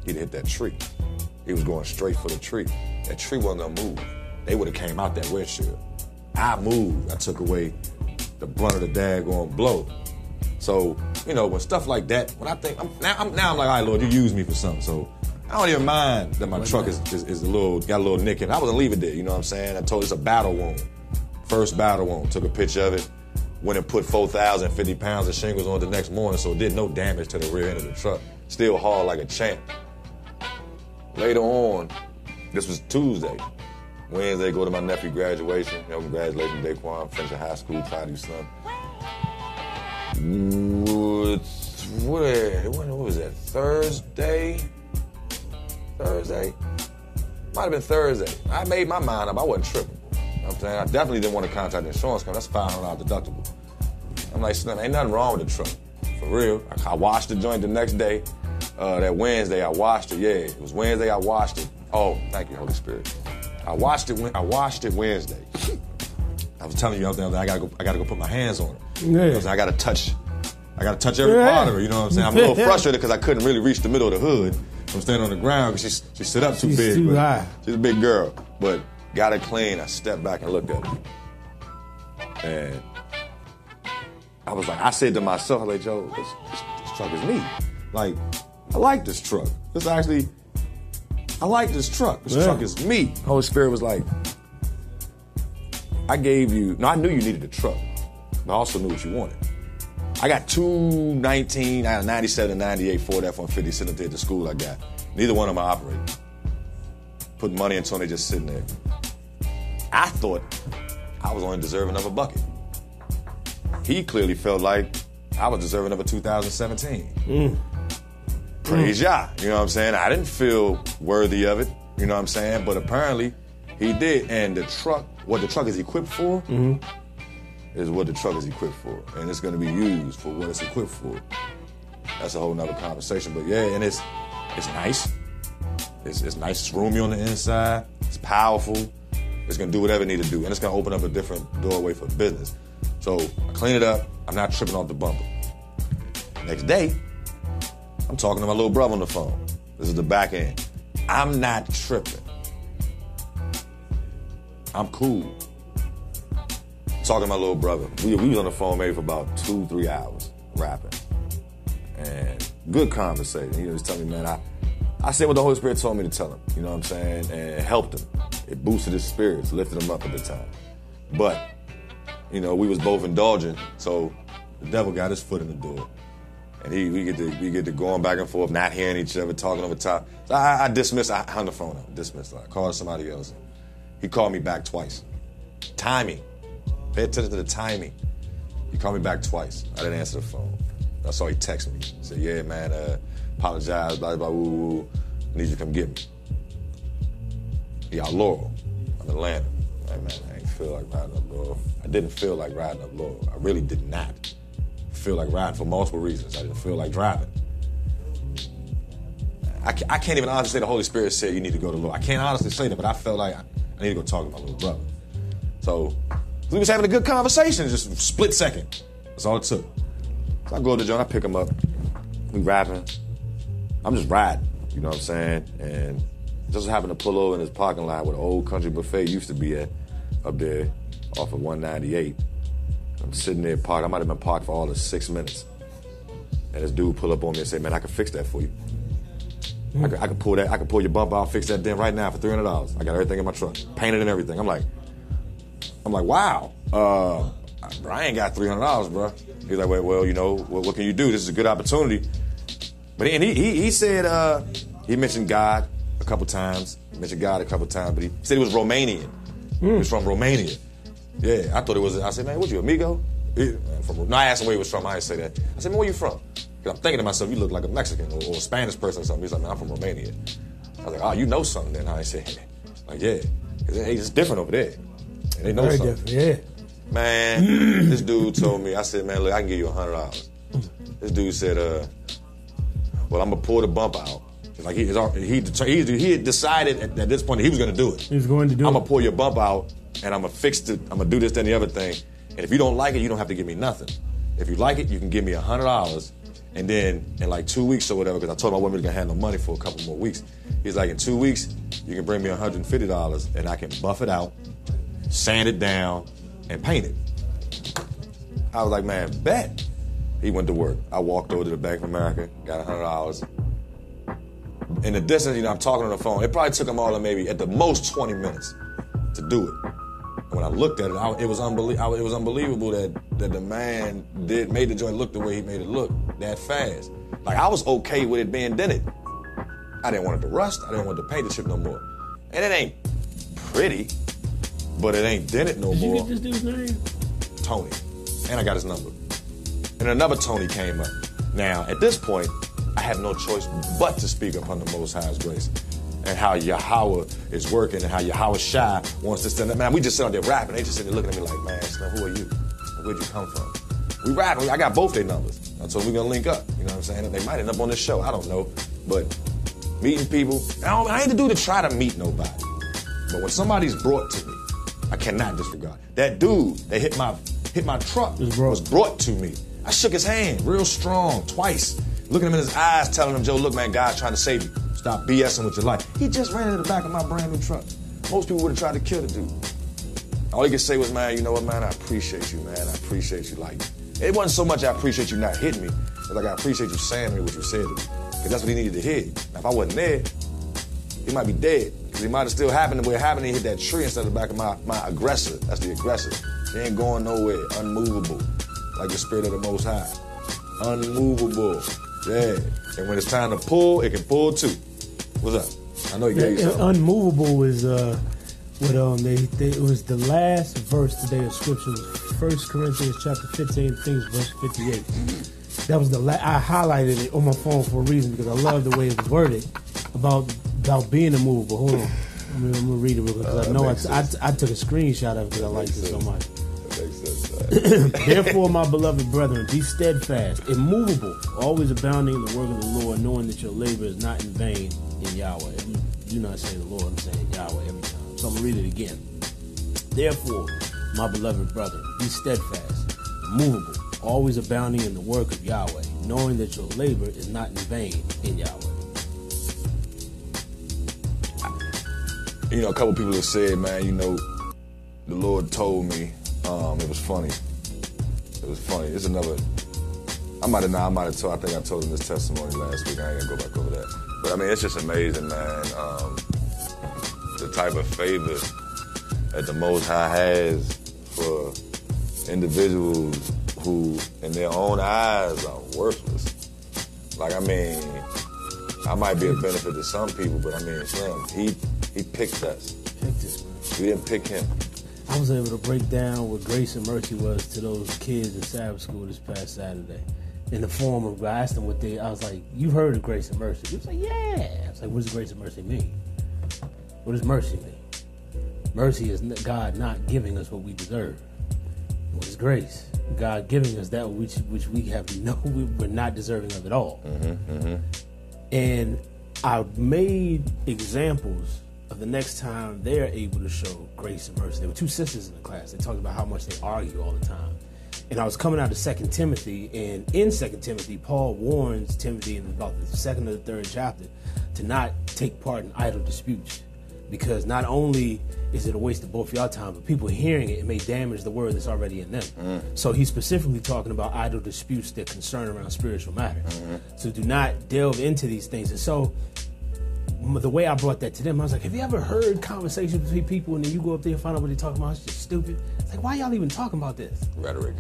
He'd hit that tree. He was going straight for the tree. That tree wasn't gonna move. They would have came out that windshield. I moved. I took away the brunt of the daggone blow. So, you know, when stuff like that, when I think, I'm like, all right, Lord, you use me for something. So I don't even mind that my truck got a little nick in it. I wasn't leaving it, you know what I'm saying? I told it's a battle wound. First battle wound. Took a picture of it. Went and put 4,050 pounds of shingles on the next morning, so it did no damage to the rear end of the truck. Still hauled like a champ. Later on, this was Tuesday. Wednesday, go to my nephew's graduation. You know, congratulations, Daquan, finishing high school, proud of you, son. What was that, Thursday? Might have been Thursday. I made my mind up, I wasn't tripping. You know what I'm saying? I definitely didn't want to contact the insurance company. That's $500 deductible. I'm like, son, ain't nothing wrong with the truck. For real. I washed the joint the next day. That Wednesday, I washed it. Yeah, it was Wednesday, I washed it. Oh, thank you, Holy Spirit. I washed it Wednesday. I was telling you out there, I gotta go put my hands on it. Yeah. I gotta touch every part of her, you know what I'm saying? I'm a little frustrated because I couldn't really reach the middle of the hood. I'm standing on the ground because she sit up too big. She's too high. She's a big girl. But got it clean. I stepped back and looked at her. And I was like, I said to myself, I was like, Joe, this truck is me. Like, I like this truck. I like this truck. This truck is me. Holy Spirit was like, I knew you needed a truck, but I also knew what you wanted. I got two 19, I had a 97 and 98 Ford F-150 sitting there at the school I got. Neither one of them are operating. Put money into them, they just sitting there. I thought I was only deserving of a bucket. He clearly felt like I was deserving of a 2017. Praise Yah, you know what I'm saying? I didn't feel worthy of it, you know what I'm saying? But apparently he did. And the truck, what the truck is equipped for, is what the truck is equipped for. And it's gonna be used for what it's equipped for. That's a whole nother conversation. But yeah, and it's nice. It's nice, it's roomy on the inside, it's powerful. It's gonna do whatever it need to do. And it's gonna open up a different doorway for business. So I clean it up, I'm not tripping off the bumper. Next day, I'm talking to my little brother on the phone. This is the back end. I'm not tripping. I'm cool. Talking to my little brother. We was on the phone maybe for about 2-3 hours rapping. And good conversation. He was telling me, man, I said what the Holy Spirit told me to tell him. You know what I'm saying? And it helped him. It boosted his spirits, lifted him up at the time. But, you know, we was both indulgent, so the devil got his foot in the door. And we get to going back and forth, not hearing each other, talking over top. So I hung the phone up, dismissed. I called somebody else. He called me back twice. Timing. Pay attention to the timing. He called me back twice. I didn't answer the phone. I saw he texted me. He said, yeah, man, apologize, blah, blah, woo, woo. I need you to come get me. He out Laurel. I'm in Atlanta. Like, man, I ain't feel like riding up Laurel. I didn't feel like riding up Laurel. I really did not feel like riding for multiple reasons. I didn't feel like driving. I can't even honestly say the Holy Spirit said you need to go to Laurel. I can't honestly say that, but I felt like I need to go talk to my little brother. So we was having a good conversation, just a split second. That's all it took. So I go to the joint, I pick him up. We rapping. I'm just riding, you know what I'm saying? And just happened to pull over in his parking lot where the old country buffet used to be at, up there off of 198. I'm sitting there parked. I might have been parked for all of 6 minutes. And this dude pull up on me and say, man, I can fix that for you. I can pull that. I can pull your bumper out, fix that dent right now for $300. I got everything in my truck, painted and everything. I'm like, wow. I ain't got $300, bro. He's like, well, you know, what can you do? This is a good opportunity. But he said he mentioned God a couple times. But he said he was Romanian. He was from Romania. Yeah, I thought it was. I said, man, what you, amigo? No, I asked him where he was from. I didn't say that. I said, man, where you from? Because I'm thinking to myself, you look like a Mexican or a Spanish person or something. He's like, man, I'm from Romania. I was like, oh, you know something then? I said, like, yeah. Because it's different over there. And they know Very something. different, yeah. Man, this dude told me, I said, man, look, I can give you $100. This dude said, well, I'm going to pull the bump out. Like he had decided at this point that he was going to do it. He was going to do it. I'm going to pull your bump out, and I'm going to fix it. I'm going to do this, then the other thing. And if you don't like it, you don't have to give me nothing. If you like it, you can give me $100. And then in like 2 weeks or whatever, because I told my woman we going to have no money for a couple more weeks. He's like, in 2 weeks, you can bring me $150, and I can buff it out, sand it down, and paint it. I was like, man, bet. He went to work. I walked over to the Bank of America, got $100. In the distance, you know, I'm talking on the phone. It probably took him all of maybe at the most 20 minutes to do it. And when I looked at it, it was unbelievable that the man made the joint look the way he made it look that fast. Like, I was okay with it being dented. I didn't want it to rust. I didn't want to paint the shit no more. And it ain't pretty, but it ain't dented no more. Did you get this dude's name? Tony. And I got his number. And another Tony came up. Now, at this point, I had no choice but to speak upon the Most High's grace and how Yahweh is working and how Yahweh Shai wants to stand up. Man, we just sit out there rapping. They just sitting there looking at me like, man, Slim, who are you? Where'd you come from? We rapping. I got both their numbers. So we're going to link up. You know what I'm saying? They might end up on this show. I don't know. But meeting people, I ain't the dude to try to meet nobody. But when somebody's brought to me, I cannot disregard. That dude that hit my truck was brought to me. I shook his hand real strong twice. Looking him in his eyes, telling him, Joe, look, man, God's trying to save you. Stop BSing with your life. He just ran into the back of my brand new truck. Most people would have tried to kill the dude. All he could say was, man, you know what, man, I appreciate you, man. I appreciate you. Like, it wasn't so much I appreciate you not hitting me. It was like, I appreciate you saying to me what you said to me. Because that's what he needed to hear. Now, if I wasn't there, he might be dead. Because he might have still happened where it happened and hit that tree instead of the back of my aggressor. That's the aggressor. He ain't going nowhere. Unmovable. Like the spirit of the Most High. Unmovable. Yeah. And when it's time to pull, it can pull too. What's up? I know you gave you something. Unmovable is what it was the last verse today of scripture was 1 Corinthians chapter 15, I think it's verse 58. That was I highlighted it on my phone for a reason because I love the way it was worded about being immovable. Hold on. I'm gonna read it real quick because I know I took a screenshot of it because I liked it so much. Therefore, my beloved brethren, be steadfast, immovable, always abounding in the work of the Lord, knowing that your labor is not in vain in Yahweh. And do not say the Lord, I'm saying Yahweh every time. So I'm going to read it again. Therefore, my beloved brethren, be steadfast, immovable, always abounding in the work of Yahweh, knowing that your labor is not in vain in Yahweh. You know, a couple people have said, man, you know, the Lord told me. It was funny. It's another. I think I told him this testimony last week. I ain't gonna go back over that. But I mean, it's just amazing, man. The type of favor that the Most High has for individuals who, in their own eyes, are worthless. Like, I mean, I might be a benefit to some people, but I mean, Slim, he picked us. We didn't pick him. I was able to break down what grace and mercy was to those kids in Sabbath school this past Saturday. In the form of, I asked them I was like, you've heard of grace and mercy? He was like, yeah. I was like, what does grace and mercy mean? What does mercy mean? Mercy is God not giving us what we deserve. What is grace? God giving us that which we have we're not deserving of at all. Mm-hmm, mm-hmm. And I made examples of the next time they're able to show grace and mercy. There were two sisters in the class. They talked about how much they argue all the time. And I was coming out of 2 Timothy, and in 2 Timothy, Paul warns Timothy in about the 2nd or the 3rd chapter to not take part in idle disputes. Because not only is it a waste of both y'all time, but people hearing it may damage the word that's already in them. So he's specifically talking about idle disputes that concern around spiritual matters. So do not delve into these things. And so the way I brought that to them, I was like, have you ever heard conversations between people and then you go up there and find out what they're talking about? It's just stupid. It's like, why y'all even talking about this? Rhetoric.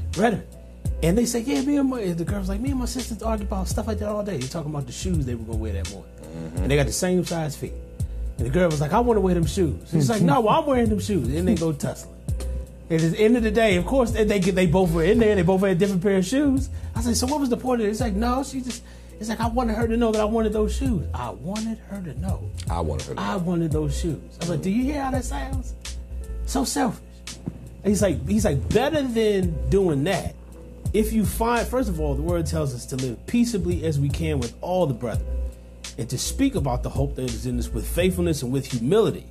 And they say, yeah, the girl's like, me and my sisters argue about stuff like that all day. They're talking about the shoes they were going to wear that morning. And they got the same size feet. And the girl was like, I want to wear them shoes. He's like, no, well, I'm wearing them shoes. And they go tussling. And at the end of the day, of course, they both were in there. They both had a different pair of shoes. I was like, so what was the point of it? It's like, no, it's like, I wanted her to know that I wanted those shoes. I wanted her to know. I wanted those shoes. I was like, do you hear how that sounds? So selfish. And he's like, better than doing that, if you find, first of all, the word tells us to live peaceably as we can with all the brethren, and to speak about the hope that is in us with faithfulness and with humility.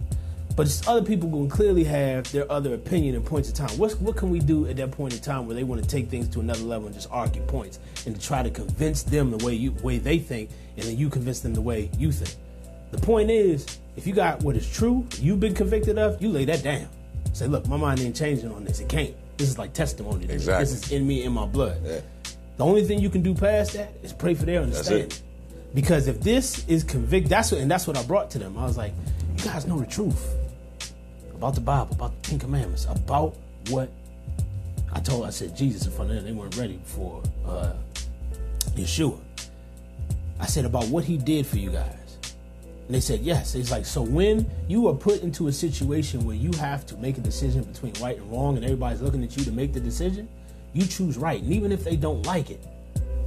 But it's other people going to clearly have their other opinion and points of time. What can we do at that point in time where they want to take things to another level and just argue points and to try to convince them the way they think, and then you convince them the way you think? The point is, if you got what is true, you've been convicted of, you lay that down. Say, look, my mind ain't changing on this. It can't. This is like testimony. Exactly. This is in me, in my blood. Yeah. The only thing you can do past that is pray for their understanding. That's it. Because if this is convict, that's what I brought to them. I was like, you guys know the truth about the Bible, about the 10 Commandments, about what I said Jesus in front of them. They weren't ready for Yeshua. I said about what he did for you guys. And they said yes. It's like, so when you are put into a situation where you have to make a decision between right and wrong and everybody's looking at you to make the decision, you choose right. And even if they don't like it,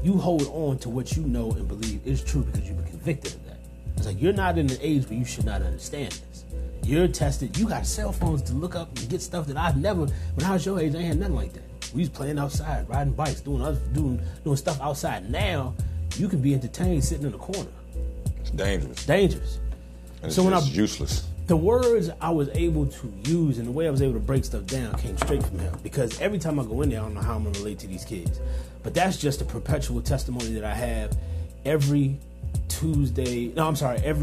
you hold on to what you know and believe is true because you've been convicted of that. It's like, you're not in an age where you should not understand this. You're tested. You got cell phones to look up and get stuff that I've never, when I was your age, I ain't had nothing like that. We was playing outside, riding bikes, doing stuff outside. Now, you can be entertained sitting in a corner. It's dangerous. Dangerous. And So it's useless. The words I was able to use and the way I was able to break stuff down came straight from him. Because every time I go in there, I don't know how I'm going to relate to these kids. But that's just a perpetual testimony that I have every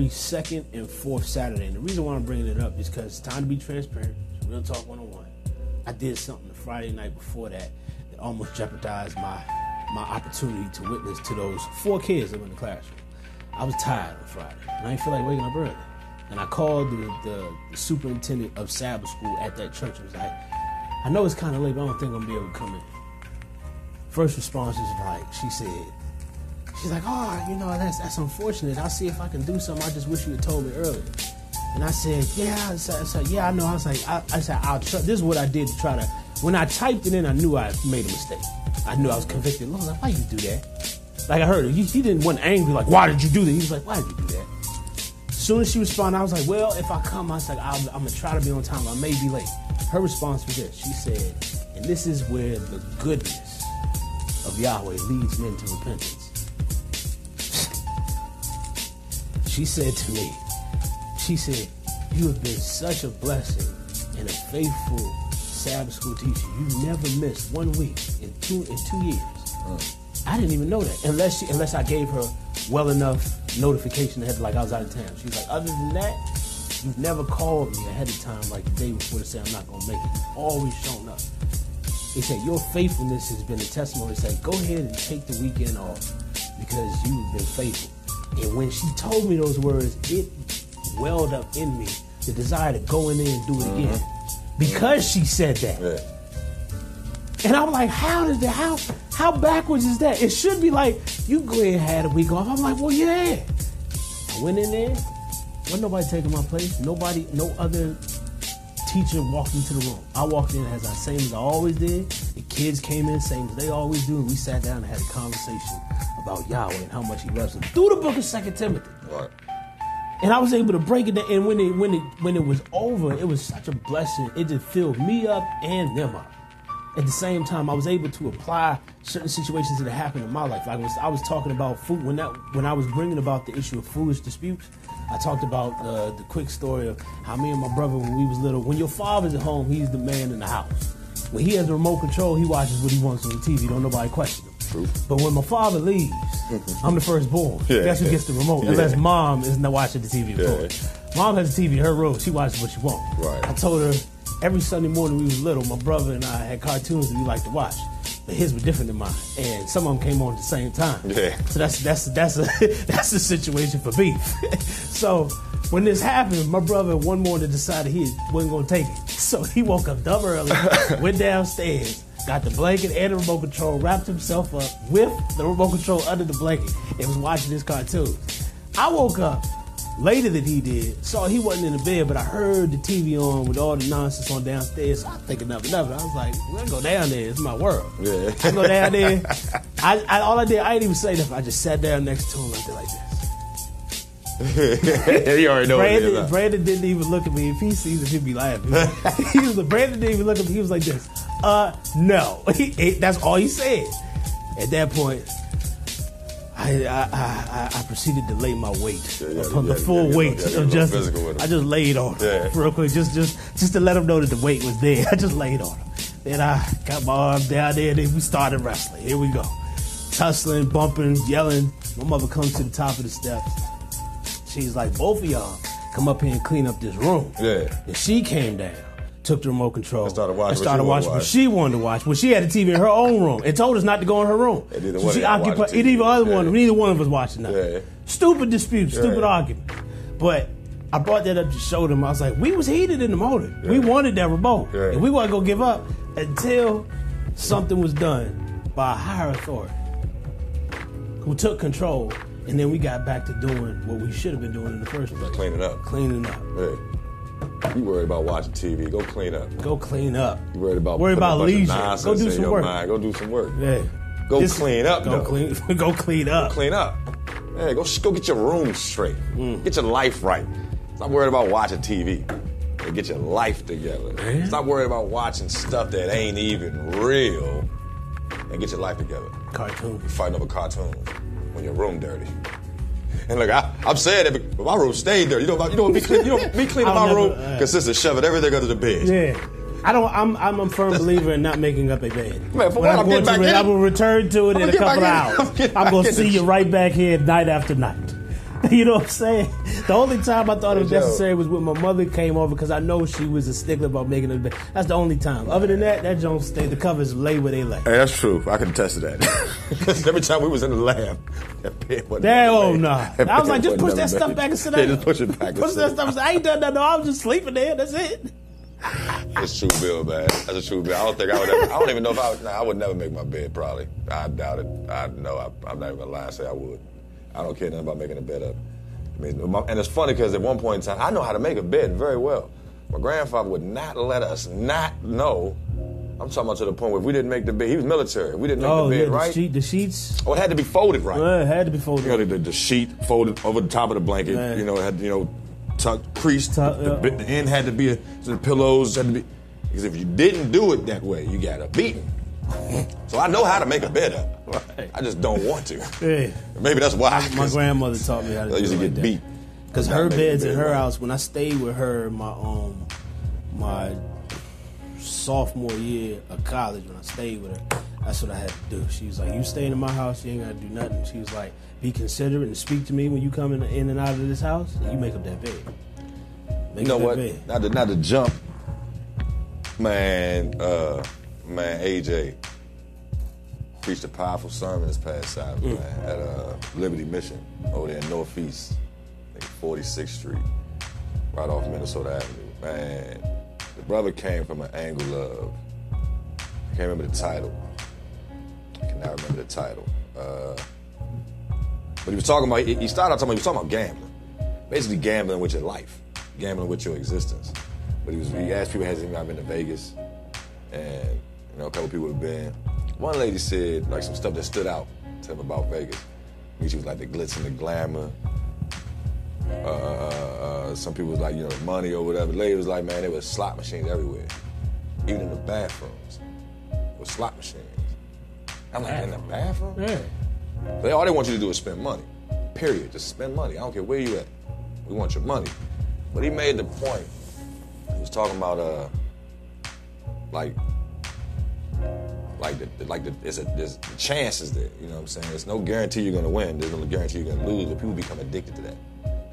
second and fourth Saturday. And the reason why I'm bringing it up is because it's time to be transparent. It's Real Talk 101. I did something the Friday night before that almost jeopardized my opportunity to witness to those 4 kids that were in the classroom. I was tired on Friday, and I didn't feel like waking up early. And I called the superintendent of Sabbath school at that church and was like, I know it's kind of late, but I don't think I'm going to be able to come in. First response was like, she's like, oh, that's unfortunate. I'll see if I can do something. I just wish you had told me earlier. And I said, yeah, I know. I was like, I said, I'll try. This is what I did to try to, when I typed it in, I knew I made a mistake. I knew I was convicted. I was like, why you do that? Like I heard him. He didn't want angry, like, why did you do that? He was like, why did you do that? As soon as she responded, I was like, well, if I come, I was like, I'm going to try to be on time. I may be late. Her response was this. She said, and this is where the goodness of Yahweh leads men to repentance. She said to me, you have been such a blessing and a faithful Sabbath school teacher. You never missed 1 week in two years. I didn't even know that unless I gave her well enough notification ahead, like I was out of town. She was like, other than that, you've never called me ahead of time like the day before to say I'm not going to make it. You've always shown up. They said, your faithfulness has been a testimony. They said, go ahead and take the weekend off because you've been faithful. And when she told me those words, it welled up in me the desire to go in there and do it again. Because she said that. Yeah. And I'm like, how backwards is that? It should be like, you go ahead and have a week off. I'm like, well, yeah. I went in there. Wasn't nobody taking my place. No other teacher walked into the room. I walked in same as I always did. The kids came in same as they always do. And we sat down and had a conversation about Yahweh and how much he loves him through the book of 2 Timothy. Right. And I was able to break it down. And when it was over, it was such a blessing. It just filled me up and them up. At the same time, I was able to apply certain situations that happened in my life. Like I was talking about food when I was bringing about the issue of foolish disputes. I talked about the quick story of how me and my brother, when we was little, when your father's at home, he's the man in the house. when he has the remote control, he watches what he wants on the TV. Don't nobody question him. True. But when my father leaves, I'm the firstborn. Yeah. Guess who gets the remote? Unless mom is not watching the TV. Mom has the TV in her room. She watches what she wants. Right. I told her every Sunday morning we was little, my brother and I had cartoons that we liked to watch. But his were different than mine, and some of them came on at the same time. Yeah. So that's a situation for beef. So when this happened, my brother one morning decided he wasn't going to take it. So he woke up dumb early, went downstairs, got the blanket and the remote control, wrapped himself up with the remote control under the blanket, and was watching his cartoons. I woke up later than he did, saw he wasn't in the bed, but I heard the TV on with all the nonsense on downstairs, so I'm thinking nothing of it. I was like, we'll go down there. It's my world. Yeah. I go down there. All I did, I didn't even say nothing. I just sat down next to him and did like this. You already know what it is. Brandon didn't even look at me. If he sees it, he'd be laughing. Brandon didn't even look at me. He was like this. No. That's all he said. At that point, I proceeded to lay my weight upon the full weight of justice. I just laid on him real quick, just to let him know that the weight was there. I just laid on him. Then I got my arm down there, and then we started wrestling. Here we go. Tussling, bumping, yelling. My mother comes to the top of the steps. She's like, both of y'all come up here and clean up this room. Yeah. And she came down, took the remote control, and started watching what she wanted to watch. Well, she had the TV in her own room and told us not to go in her room. So she occupied. Neither one of us watching that. Yeah. Stupid dispute, stupid argument. But I brought that up to show them. I was like, we was heated in the motor. We wanted that remote, and we wasn't gonna give up until something was done by a higher authority who took control. And then we got back to doing what we should have been doing in the first place. Cleaning up. Hey. You worried about watching TV. Go clean up. Go clean up. You worried about leisure. Go do some work. Mind. Go do some work. Yeah. Clean up, go clean up. Go clean up. Yeah, go get your room straight. Get your life right. Stop worried about watching TV. Get your life together. Man. Stop worried about watching stuff that ain't even real. And get your life together. Cartoons. You're fighting over cartoons when your room dirty. And look, I'm saying that my room stayed dirty. Me cleaning my room consists of shoving everything under the bed. Yeah. I'm a firm believer in not making up a bed. Man, for what I'm getting back in, I will return to it in a couple of hours. I'm going to see you right back here night after night. You know what I'm saying? The only time I thought it was necessary was when my mother came over because I know she was a stickler about making a bed. That's the only time. Other than that joint stay. The covers lay where they lay. Hey, that's true. I can attest to that. Every time we was in the lab, that bed wasn't. I was like, just push that stuff back and sit down. Yeah, just push it back. Push that stuff. I ain't done nothing. I was just sleeping there. That's it. It's true, Bill, man. That's a true Bill. I don't think I would ever. I don't even know if I would. I would never make my bed. Probably. I doubt it. I'm not even gonna lie and say I would. I don't care nothing about making a bed up. I mean, and it's funny because at one point in time, I know how to make a bed very well. My grandfather would not let us not know. I'm talking about to the point where if we didn't make the bed, he was military. If we didn't make the bed right. The sheets? Oh, it had to be folded right. It had to be folded right. The sheet folded over the top of the blanket. Man. You know, it had, tucked, creased. The end had to be, the pillows had to be, because if you didn't do it that way, you got a beating. So I know how to make a bed up. Right. I just don't want to. Yeah. Maybe that's why. My grandmother taught me how to do it. I used to get beat. Because her beds in her house, when I stayed with her my sophomore year of college, when I stayed with her, that's what I had to do. She was like, you staying in my house, you ain't got to do nothing. She was like, be considerate and speak to me when you come in and out of this house, and you make up that bed. You know what? Not to jump, man, AJ preached a powerful sermon this past Saturday, man, at Liberty Mission over there in Northeast, 46th Street, right off Minnesota Avenue. Man, the brother came from an angle of, I can't remember the title. I cannot remember the title. But he was talking about, he started out talking about gambling. Basically gambling with your life, gambling with your existence. But he asked people, has anyone been to Vegas? And a couple people have been. One lady said like some stuff that stood out to him about Vegas. She was like the glitz and the glamour. Some people was like, money or whatever. The lady was like, man, there was slot machines everywhere. Even in the bathrooms, there was slot machines. I'm like, in the bathroom? Yeah. All they want you to do is spend money. Period. Just spend money. I don't care where you at. We want your money. But he made the point. He was talking about like there's the chance is there. You know what I'm saying? There's no guarantee you're gonna win. There's no guarantee you're gonna lose. But people become addicted to that.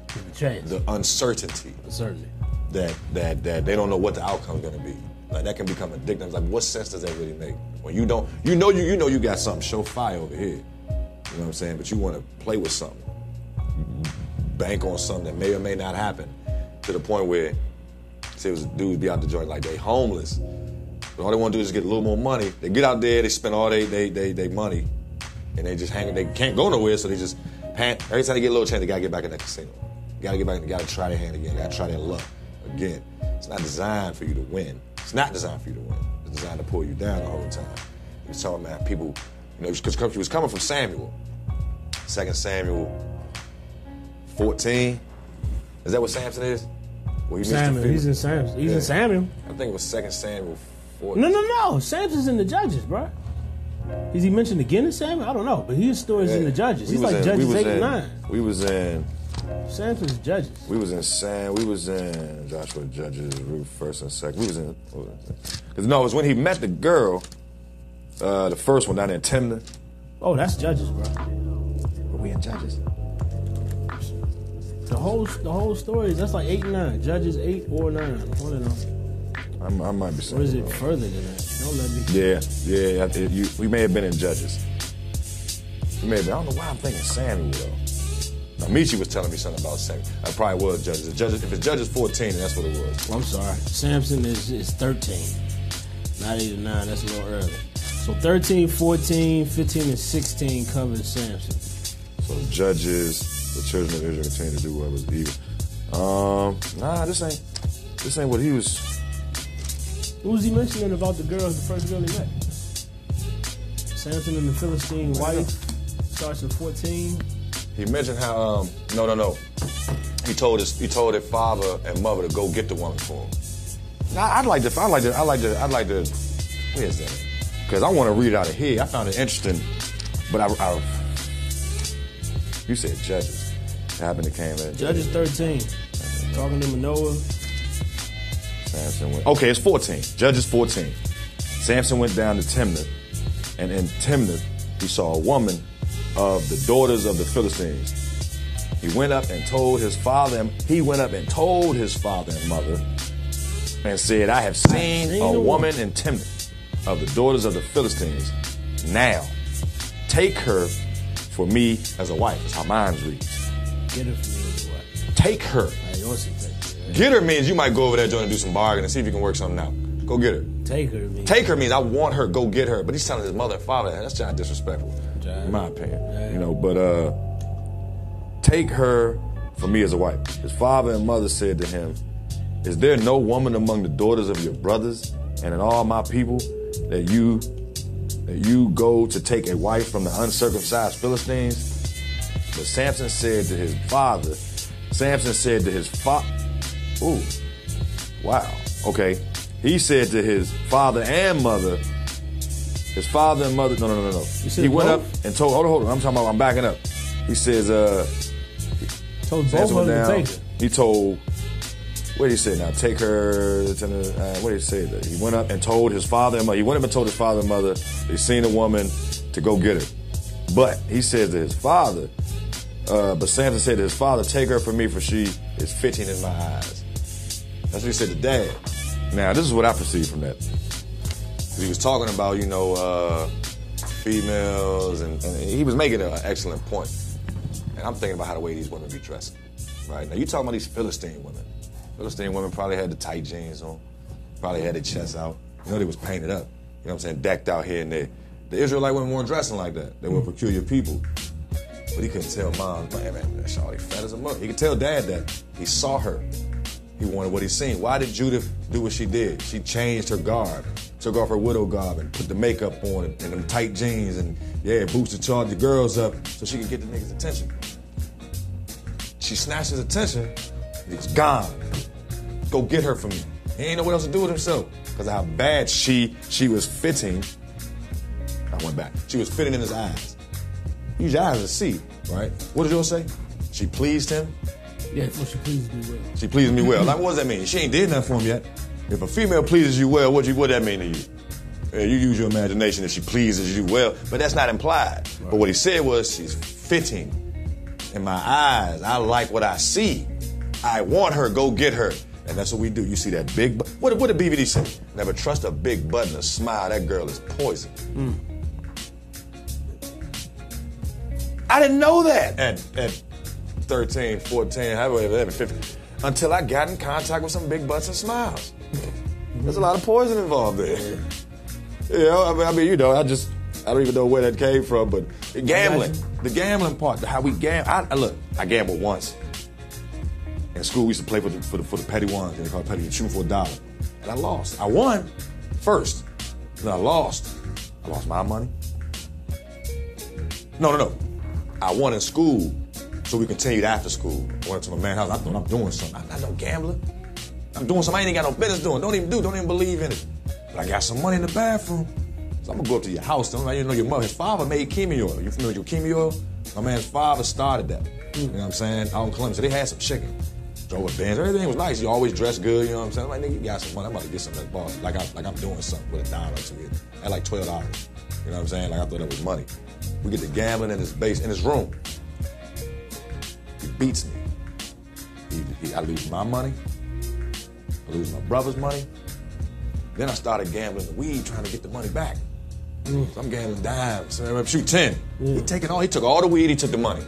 The chance. The uncertainty. Certainly. That they don't know what the outcome's gonna be. Like that can become addictive. It's like, what sense does that really make? When you don't, you know you got something show fire over here. You know what I'm saying? But you want to play with something, bank on something that may or may not happen, to the point where, say, it was dudes be out the joint like they homeless. But all they want to do is get a little more money. They get out there, they spend all they money, and they just hang. They can't go nowhere, so they just pan. Every time they get a little chance, they gotta get back in that casino. Gotta get back. They gotta try their hand again. Gotta try their luck again. It's not designed for you to win. It's not designed for you to win. It's designed to pull you down the whole time. He was talking about people, because he was coming from Samuel. 2 Samuel 14. Is that what Samson is? Well, Samuel. He's in Samuel. He's in Samuel. I think it was 2 Samuel 14. No. Samson's in the Judges, bro. Is he mentioned again in Samuel? I don't know, but his story's in the Judges. He's like Judges 8 and 9. We was in. Samson's Judges. We was in Joshua, Judges, Ruth, 1st and 2nd. We was in. Because no, it was when he met the girl, the first one down there in Timnah. Oh, that's Judges, bro. Were we in Judges? The whole story, that's like 8 and 9. Judges 8 or 9. One of them. I might be saying. Or is it further than that? Don't let me. Yeah. We may have been in Judges. We may have been. I don't know why I'm thinking Samuel though. Now, Michi was telling me something about Samuel. I probably was Judges. If it's Judges 14, then that's what it was. Well, I'm sorry. Samson is 13. Not 8 or 9. That's a little early. So 13, 14, 15, and 16 covers Samson. So Judges, the children of Israel continued to do what was evil. Nah, this ain't what he was. What was he mentioning about the girl, the first girl he met? Samson and the Philistine wife. Starts at 14. He mentioned how no. He told their father and mother to go get the woman for him. Now I'd like to. Where is that? Because I want to read it out of here. I found it interesting, but I you said Judges. It happened to came in Judges 13. Talking to Manoah. Samson went. Okay, it's 14. Judges 14. Samson went down to Timnah, and in Timnah he saw a woman of the daughters of the Philistines. He went up and told his father and mother and said, I have seen a woman in Timnah of the daughters of the Philistines. Now, take her for me as a wife. That's how mine reads. Get her for me as a wife. Take her. Get her means you might go over there and do some bargain and see if you can work something out. Go get her. Take her means. Take her means I want her. Go get her. But he's telling his mother and father that's just disrespectful, in my opinion. Yeah. But take her for me as a wife. His father and mother said to him, is there no woman among the daughters of your brothers and in all my people that you go to take a wife from the uncircumcised Philistines? But Samson said to his father, ooh, wow, okay. He said to his father and mother, no. He went up and told, hold on, I'm backing up. He says, told both of them to take her. He told, what did he say now? Take her, what did he say? He went up and told his father and mother, they seen a woman to go get her. But he says to his father, but Samson said to his father, take her from me, for she is fitting in my eyes. That's what he said to dad. Now, this is what I perceive from that. He was talking about, females, and he was making an excellent point. And I'm thinking about how the way these women be dressing. Right? Now, you talking about these Philistine women. Philistine women probably had the tight jeans on, probably had their chests out. They was painted up. You know what I'm saying? Decked out here and there. The Israelite women weren't dressing like that. They were peculiar people. But he couldn't tell mom, man, that shawty fat as a mother. He could tell dad that. He saw her. He wanted what he seen. Why did Judith do what she did? She changed her garb, took off her widow garb and put the makeup on and them tight jeans and, boots to charge the girls up so she could get the niggas' attention. She snatched his attention. He's gone. Go get her for me. He ain't know what else to do with himself because of how bad she was fitting. I went back. She was fitting in his eyes. Use your eyes to see, right? What did yours say? She pleased him? Yeah, well, she pleased me well. She pleased me well. Like, what does that mean? She ain't did nothing for him yet. If a female pleases you well, what that mean to you? You use your imagination if she pleases you well, but that's not implied. Right. But what he said was, she's fitting in my eyes. I like what I see. I want her. Go get her. And that's what we do. You see that big butt. What did BBD say? Never trust a big butt and a smile. That girl is poison. I didn't know that at 13, 14, however, 11, 15, until I got in contact with some big butts and smiles. There's a lot of poison involved there. You know, I mean, you know, I don't even know where that came from, but the gambling part, how we gamble. Look, I gambled once. In school, we used to play for the petty ones. They call it petty, shooting for $1. And I lost. I won first. Then I lost. I lost my money. No. I won in school, so we continued after school. I went to my man's house. I thought I'm doing something. I'm no gambler. I'm doing something I ain't got no business doing. Don't even believe in it. But I got some money in the bathroom. So I'm gonna go up to your house. Don't you know your mother? His father made Kimi oil. You familiar with your Kimi oil? My man's father started that. You know what I'm saying? Out in Columbus. So they had some chicken. Drove a Benz. Everything was nice. You always dressed good. You know what I'm saying? I'm like, nigga, you got some money. I'm about to get some of that bar. Like I'm doing something with $1 to it. At like $12. You know what I'm saying? Like I thought that was money. We get to gambling in his base, in his room. He beats me. I lose my money. I lose my brother's money. Then I started gambling the weed, trying to get the money back. So I'm gambling dimes. So I'm shoot 10. He took all the weed, he took the money.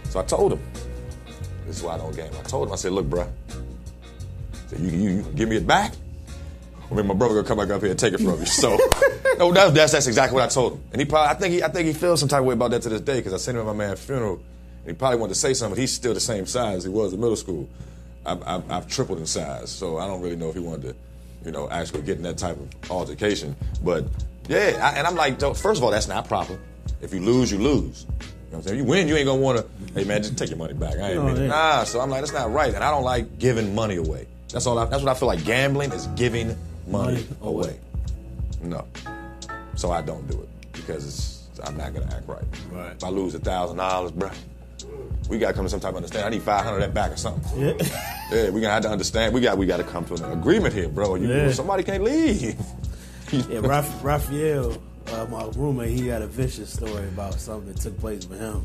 So I told him, this is why I don't gamble. I told him, I said, look, bro, you give me it back, or maybe my brother gonna come back up here and take it from you. So no, that's exactly what I told him. And he probably, I think he feels some type of way about that to this day, because I seen him at my man's funeral, and he probably wanted to say something, but he's still the same size he was in middle school. I've tripled in size, so I don't really know if he wanted to, actually get in that type of altercation. But yeah, and I'm like, first of all, that's not proper. If you lose, you lose. You know what I'm saying? You win, you ain't gonna wanna, hey man, just take your money back. I ain't mean, nah. So I'm like, that's not right, and I don't like giving money away. That's what I feel like. Gambling is giving money away. No, so I don't do it because I'm not gonna act right. Right. If I lose $1,000, bro, we gotta come to some type of understanding. I need 500 of that back or something. Yeah, we gonna have to understand. We gotta come to an agreement here, bro. Somebody can't leave. Yeah, Raphael, my roommate, he had a vicious story about something that took place with him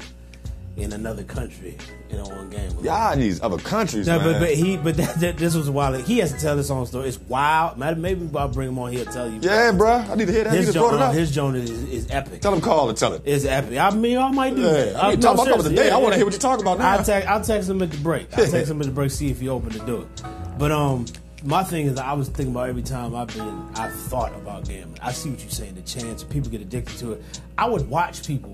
in another country in one game. Yeah, in these other countries, man. This was wild. He has to tell his own story. It's wild. Maybe I'll bring him on here and tell you. Yeah, bro. I need to hear that. He just brought it up. His joint is epic. Tell him call and tell it. It's epic. I mean, I might do that. I mean, talk about the day. Yeah. I want to hear what you're talking about now. I'll text him at the break. See if he open to do it. But my thing is, I was thinking about every time I've thought about gambling. I see what you're saying. The chance people get addicted to it. I would watch people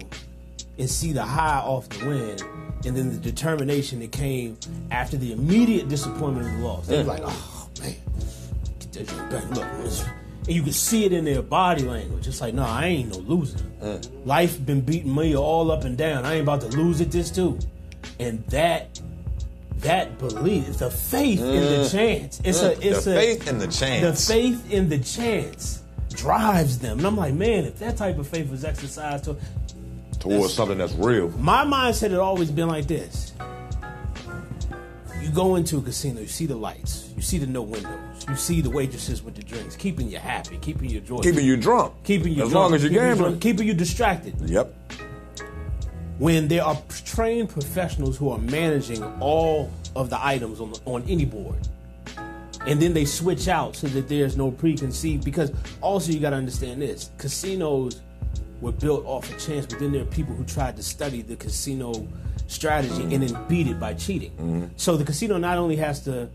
and see the high off the win, and then the determination that came after the immediate disappointment of the loss. They were like, oh, man, get that shit back. Look, and you could see it in their body language. It's like, no, I ain't no loser. Life been beating me all up and down. I ain't about to lose at this too. And that belief, the faith in the chance. The faith in the chance. The faith in the chance drives them. And I'm like, man, if that type of faith was exercised towards something that's real. My mindset had always been like this. You go into a casino, you see the lights, you see the no windows, you see the waitresses with the drinks, keeping you happy, keeping you joyful. Keeping you drunk. As long as you're gambling. Keeping you distracted. Yep. When there are trained professionals who are managing all of the items on any board, and then they switch out so that there's no preconceived, because also you got to understand this, casinos were built off of chance, but then there are people who tried to study the casino strategy and then beat it by cheating. So the casino not only has to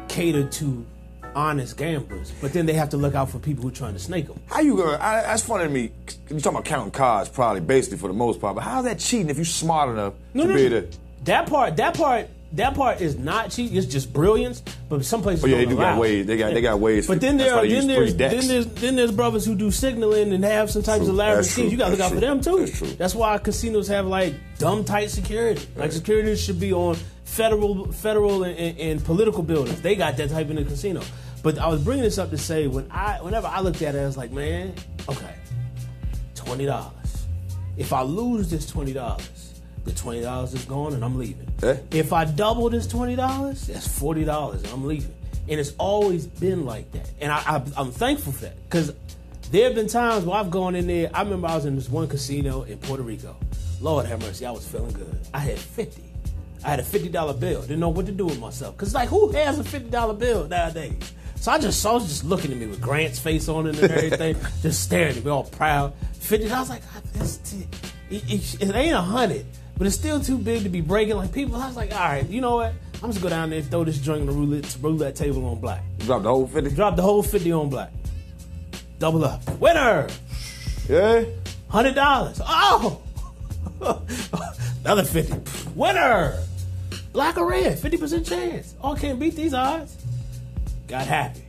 cater to honest gamblers, but then they have to look out for people who are trying to snake them. How you gonna? That's funny to me. You talking about counting cards, probably basically for the most part. But how's that cheating if you're smart enough to be able to? That part is not cheating. It's just brilliance. But some places, they do got ways. They got ways. But then there's brothers who do signaling and have some types of elaborate schemes. You got to look out for them too. That's true. That's why casinos have like dumb tight security. Like security should be on federal and political buildings. They got that type in the casino. But I was bringing this up to say whenever I looked at it, I was like, man, okay, $20. If I lose this $20, the $20 is gone and I'm leaving. If I double this $20, that's $40 and I'm leaving. And it's always been like that. And I'm thankful for that, because There have been times where I've gone in there. I remember I was in this one casino in Puerto Rico. Lord have mercy, I was feeling good. I had 50. I had a $50 bill. Didn't know what to do with myself. Because, like, who has a $50 bill nowadays? So I was just looking at me with Grant's face on it and everything, just staring at me all proud. 50, I was like, it ain't 100, but it's still too big to be breaking. Like, people, I was like, all right, you know what? I'm just going to go down there and throw this joint on the roulette table on black. Drop the whole 50? Drop the whole 50 on black. Double up. Winner! Yeah? $100. Oh! Another 50. Winner! Black or red, 50% chance. Oh, can't beat these odds. Got happy.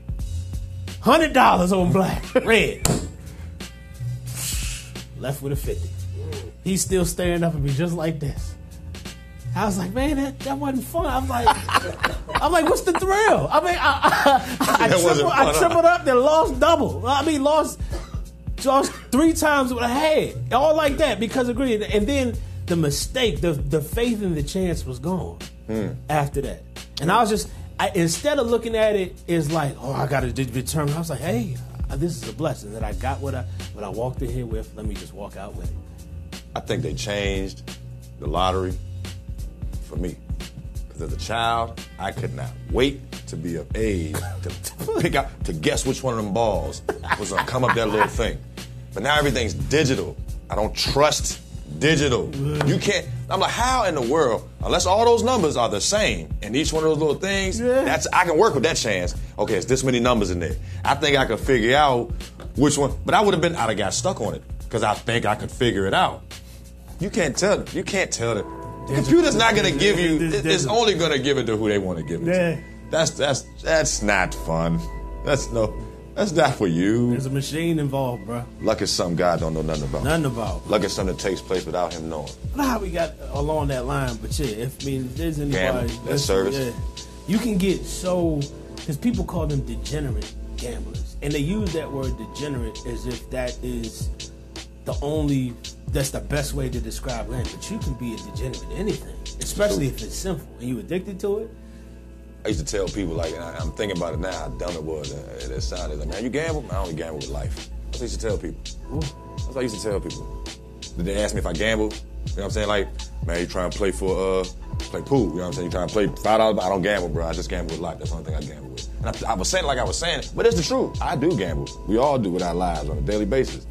$100 on black, red. Left with a 50. He's still staring up at me just like this. I was like, man, that wasn't fun. I'm like, what's the thrill? I mean, I tripled up, then lost double. I mean, lost 3 times what I had. All like that because of greed. And then the mistake, the faith in the chance was gone after that. And I was just, instead of looking at it as like, oh, I got to determine, I was like, hey, this is a blessing that I got what I walked in here with. Let me just walk out with it. I think they changed the lottery for me. Because as a child, I could not wait to be of age to guess which one of them balls was going to come up that little thing. But now everything's digital. I don't trust digital. You can't. I'm like, how in the world, unless all those numbers are the same and each one of those little things, I can work with that chance. Okay, it's this many numbers in there. I think I could figure out which one, but I'd have got stuck on it because I think I could figure it out. You can't tell them. You can't tell them. The computer's not going to give you, it's only going to give it to who they want to give it to. That's not fun. That's not for you. There's a machine involved, bro. Luck is something God don't know nothing about. Nothing about. Luck is something that takes place without him knowing. I don't know how we got along that line, but yeah, if there's anybody... That's service. Yeah, you can get so... Because people call them degenerate gamblers. And they use that word degenerate as if that is that's the best way to describe gambling. But you can be a degenerate in anything, especially if it's simple and you addicted to it. I used to tell people, like, and I'm thinking about it now, how dumb it was. It sounded like, man, you gamble? I only gamble with life. That's what I used to tell people. Ooh. That's what I used to tell people. They ask me if I gamble. You know what I'm saying? Like, man, you trying to play play pool. You know what I'm saying? You trying to play $5. I don't gamble, bro. I just gamble with life. That's the only thing I gamble with. And I was saying it like I was saying it, but it's the truth. I do gamble. We all do with our lives on a daily basis.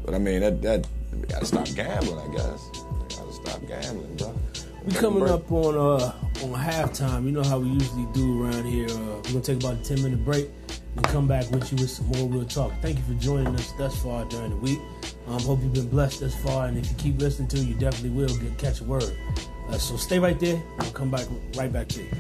But I mean, we gotta stop gambling, I guess. We gotta stop gambling, bro. We coming up on halftime. You know how we usually do around here. We're gonna take about a 10-minute break and come back with you with some more real talk. Thank you for joining us thus far during the week. Hope you've been blessed thus far, and if you keep listening to it, you definitely will catch a word. So stay right there. I'll come back right back to you.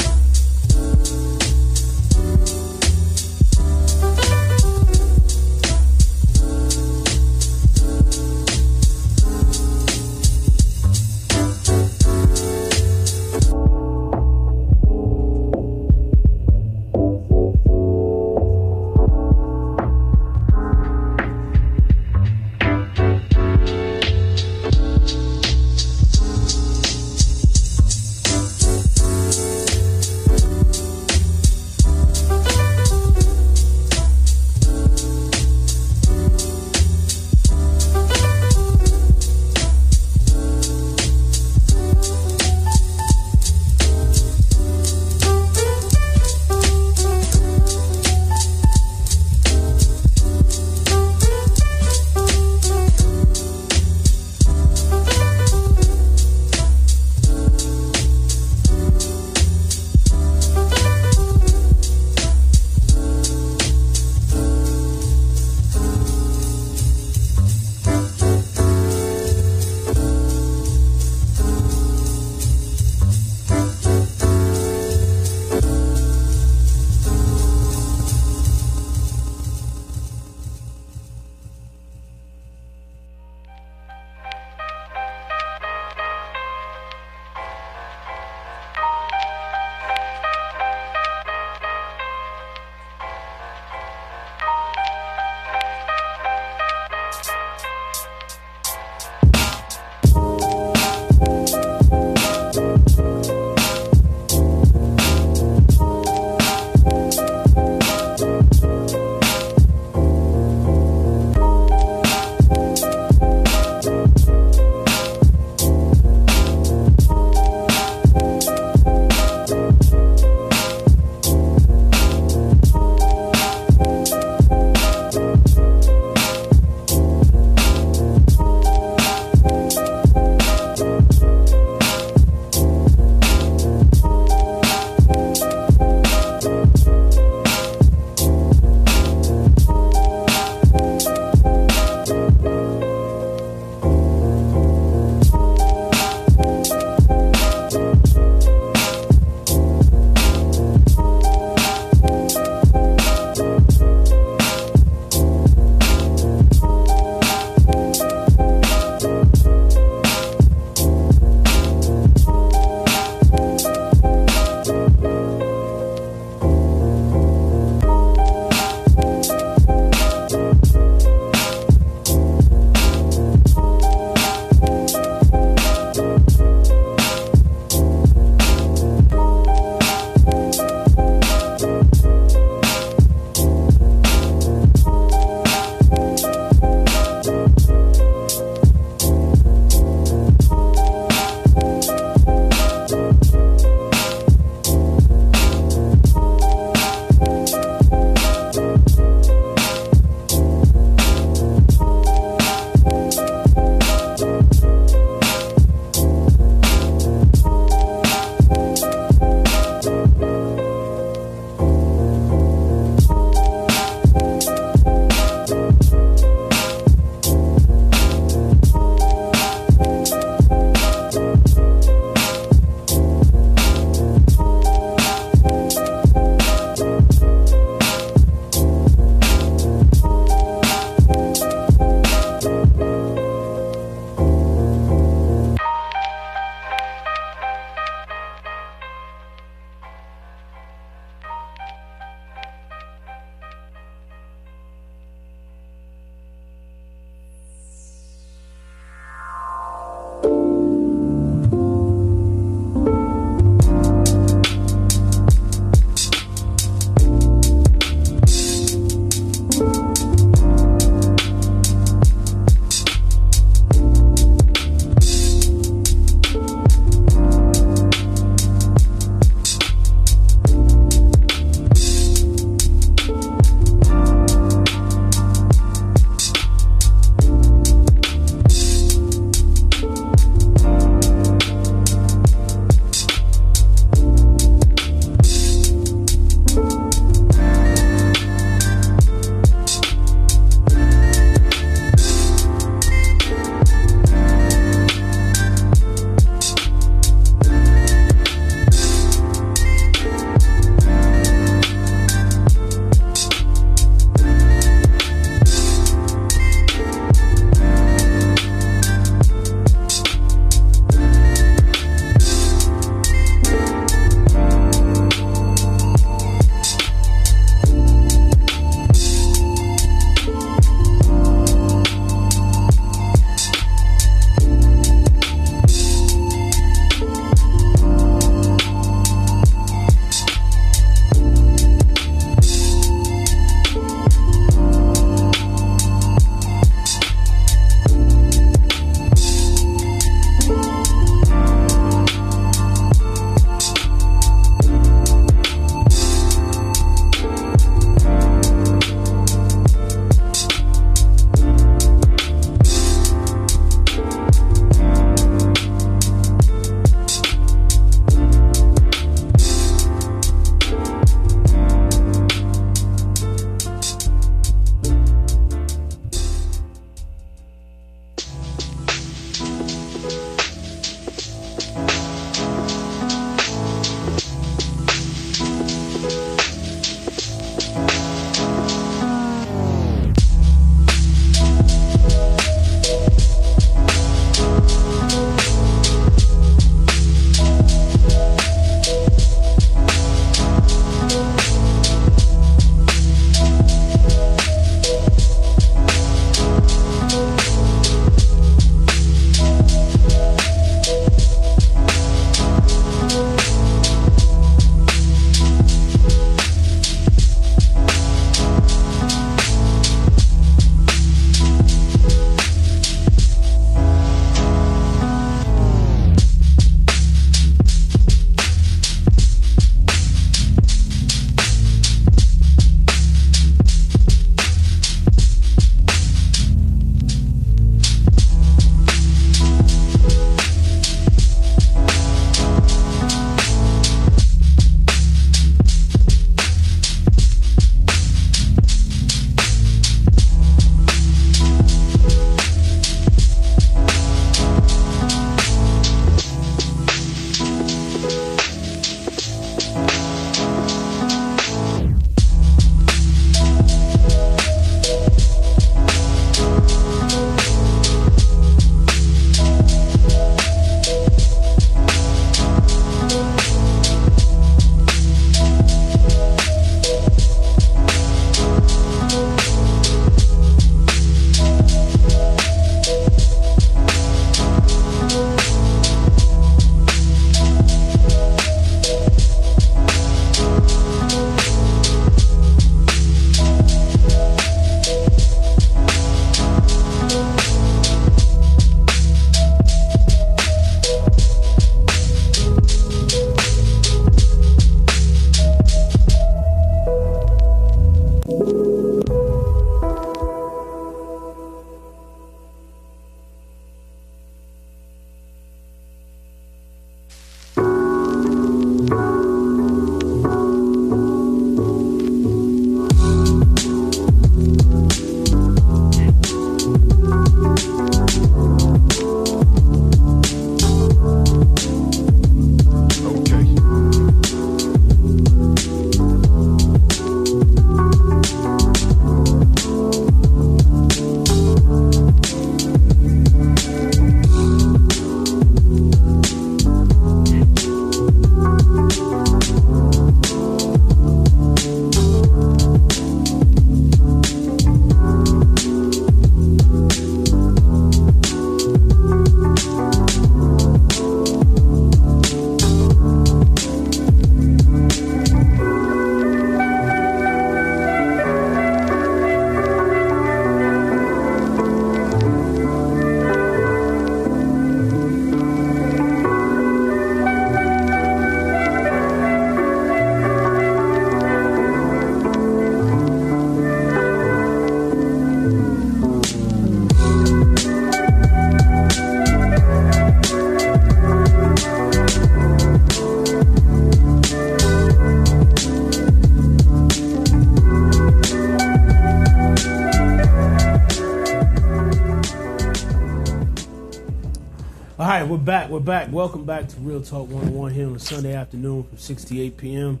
We're back. Welcome back to Real Talk 101 here on a Sunday afternoon from 6 to 8 p.m.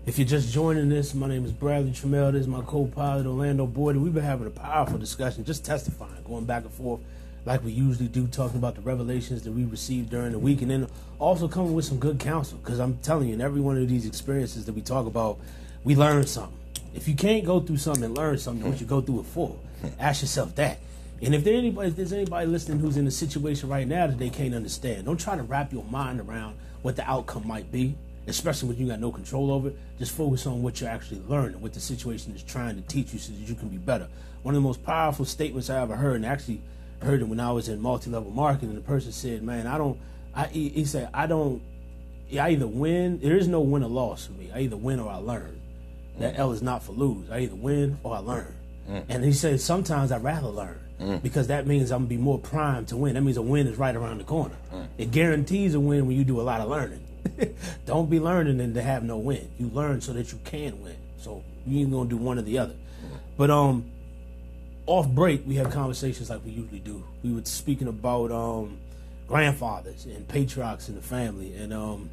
If you're just joining this, my name is Bradley Trammell. This is my co-pilot, Orlando Boyd. We've been having a powerful discussion, just testifying, going back and forth like we usually do, talking about the revelations that we received during the week, and then also coming with some good counsel, because I'm telling you, in every one of these experiences that we talk about, we learn something. If you can't go through something and learn something, what you go through it for? Ask yourself that. And if there's anybody listening who's in a situation right now that they can't understand, don't try to wrap your mind around what the outcome might be, especially when you got no control over it. Just focus on what you're actually learning, what the situation is trying to teach you so that you can be better. One of the most powerful statements I ever heard, and actually heard it when I was in multi-level marketing, the person said, man, he said, I either win, there is no win or loss for me. I either win or I learn. That L is not for lose. I either win or I learn. And he said, sometimes I'd rather learn. Because that means I'm going to be more primed to win. That means a win is right around the corner. It guarantees a win when you do a lot of learning. Don't be learning and to have no win. You learn so that you can win. So you ain't going to do one or the other. But off break, we have conversations like we usually do. We were speaking about grandfathers and patriarchs in the family. And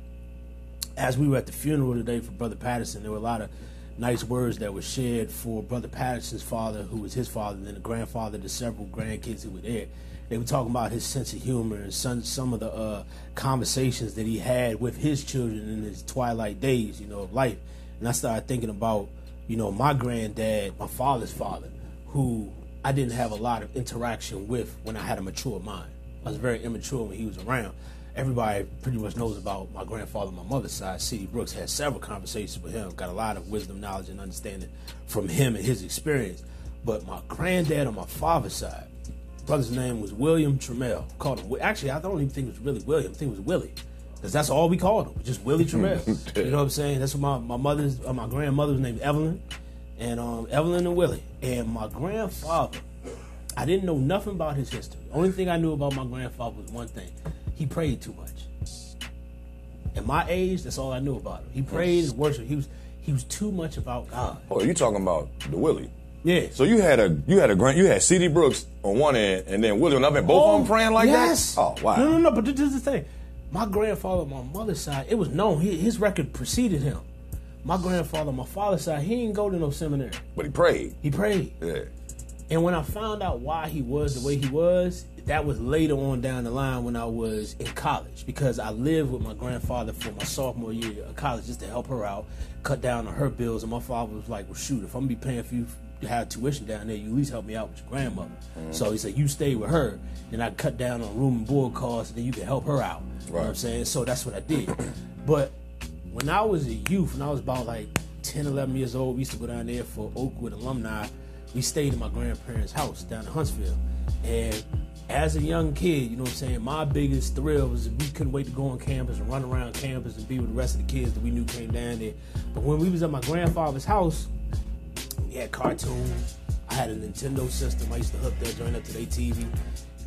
as we were at the funeral today for Brother Patterson, there were a lot of nice words that were shared for Brother Patterson's father, who was his father, and then the grandfather to several grandkids who were there. They were talking about his sense of humor and some of the conversations that he had with his children in his twilight days, of life. And I started thinking about, my granddad, my father's father, who I didn't have a lot of interaction with when I had a mature mind. I was very immature when he was around. Everybody pretty much knows about my grandfather on my mother's side. C.D. Brooks had several conversations with him, got a lot of wisdom, knowledge, and understanding from him and his experience. But my granddad on my father's side, brother's name was William Trammell. Called him, actually, I don't even think it was really William. I think it was Willie, because that's all we called him, just Willie Trammell. You know what I'm saying? That's what my grandmother's name, Evelyn, and Evelyn and Willie. And my grandfather, I didn't know nothing about his history. The only thing I knew about my grandfather was one thing. He prayed too much. At my age, that's all I knew about him. He prayed and worshiped. He was too much about God. Oh, you talking about the Willie? Yeah. So you had C.D. Brooks on one end, and then Willie on the other end. Both of them praying like yes. that? Oh, wow. No. But this is the thing. My grandfather on my mother's side, it was known. His record preceded him. My grandfather on my father's side, he didn't go to no seminary. But he prayed. He prayed. Yeah. And when I found out why he was the way he was, that was later on down the line when I was in college, because I lived with my grandfather for my sophomore year of college just to help her out, cut down on her bills. And my father was like, well, shoot, if I'm going to be paying for you to have tuition down there, you at least help me out with your grandmother. So he said, you stay with her, and I cut down on room and board costs, and then you can help her out. Right. You know what I'm saying? So that's what I did. But when I was a youth, when I was about like 10, 11 years old, we used to go down there for Oakwood alumni. We stayed in my grandparents' house down in Huntsville. And as a young kid, you know what I'm saying, my biggest thrill was we couldn't wait to go on campus and run around campus and be with the rest of the kids that we knew came down there. But when we was at my grandfather's house, we had cartoons. I had a Nintendo system. I used to hook that joint up to their TV.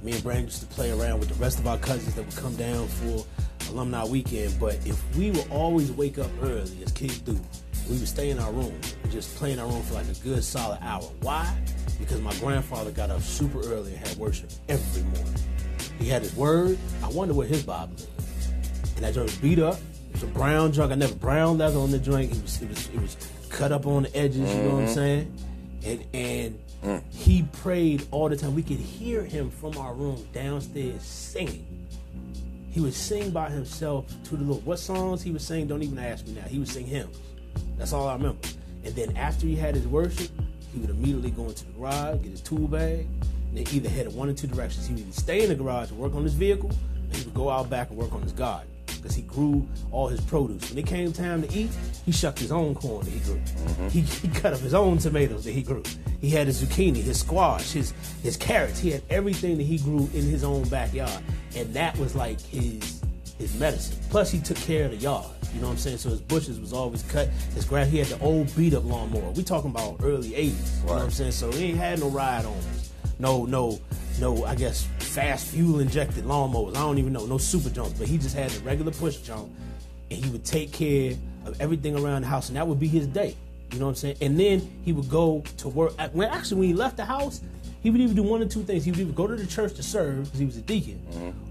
Me and Brandon used to play around with the rest of our cousins that would come down for alumni weekend. But if we would always wake up early, as kids do, we would stay in our room and just play in our room for like a good solid hour. Why? Because my grandfather got up super early and had worship every morning. He had his word. I wonder what his Bible is. And that joint was beat up. It was a brown junk. I never brown leather on the joint. It was cut up on the edges. You know what I'm saying? And he prayed all the time. We could hear him from our room downstairs singing. He would sing by himself to the Lord. What songs he would sing? Don't even ask me now. He would sing hymns. That's all I remember. And then after he had his worship, he would immediately go into the garage, get his tool bag, and they either headed one or two directions. He would either stay in the garage and work on his vehicle, or he would go out back and work on his garden, because he grew all his produce. When it came time to eat, he shucked his own corn that he grew. He cut up his own tomatoes that he grew. He had his zucchini, his squash, his carrots. He had everything that he grew in his own backyard. And that was like his medicine. Plus, he took care of the yard. You know what I'm saying? So his bushes was always cut. His grass, he had the old beat-up lawnmower. We talking about early 80s. You know what I'm saying? So he ain't had no ride-ons. No, I guess, fast fuel-injected lawnmowers. I don't even know. No super jumps. But he just had the regular push jump, and he would take care of everything around the house, and that would be his day. You know what I'm saying? And then he would go to work. When he left the house, he would either do one or two things. He would either go to the church to serve because he was a deacon,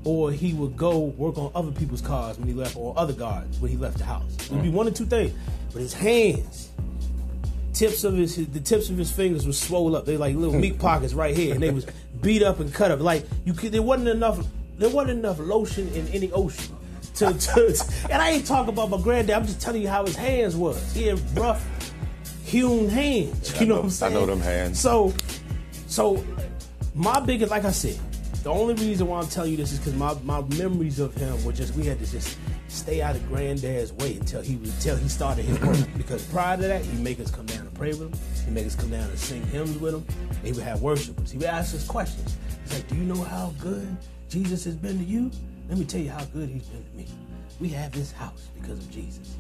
or he would go work on other people's cars when he left, or other guards when he left the house. It would be one or two things. But his hands, the tips of his fingers were swollen up. They like little meat pockets right here, and they was beat up and cut up. Like there wasn't enough lotion in any ocean. And I ain't talking about my granddad. I'm just telling you how his hands was. He had rough, hewn hands. You know what I'm saying? I know them hands. So my biggest, like I said, the only reason why I'm telling you this is because my memories of him were just, we had to just stay out of granddad's way until he started his work. Because prior to that, he'd make us come down and pray with him. He'd make us come down and sing hymns with him. And he would have worshipers. He would ask us questions. He's like, do you know how good Jesus has been to you? Let me tell you how good he's been to me. We have this house because of Jesus.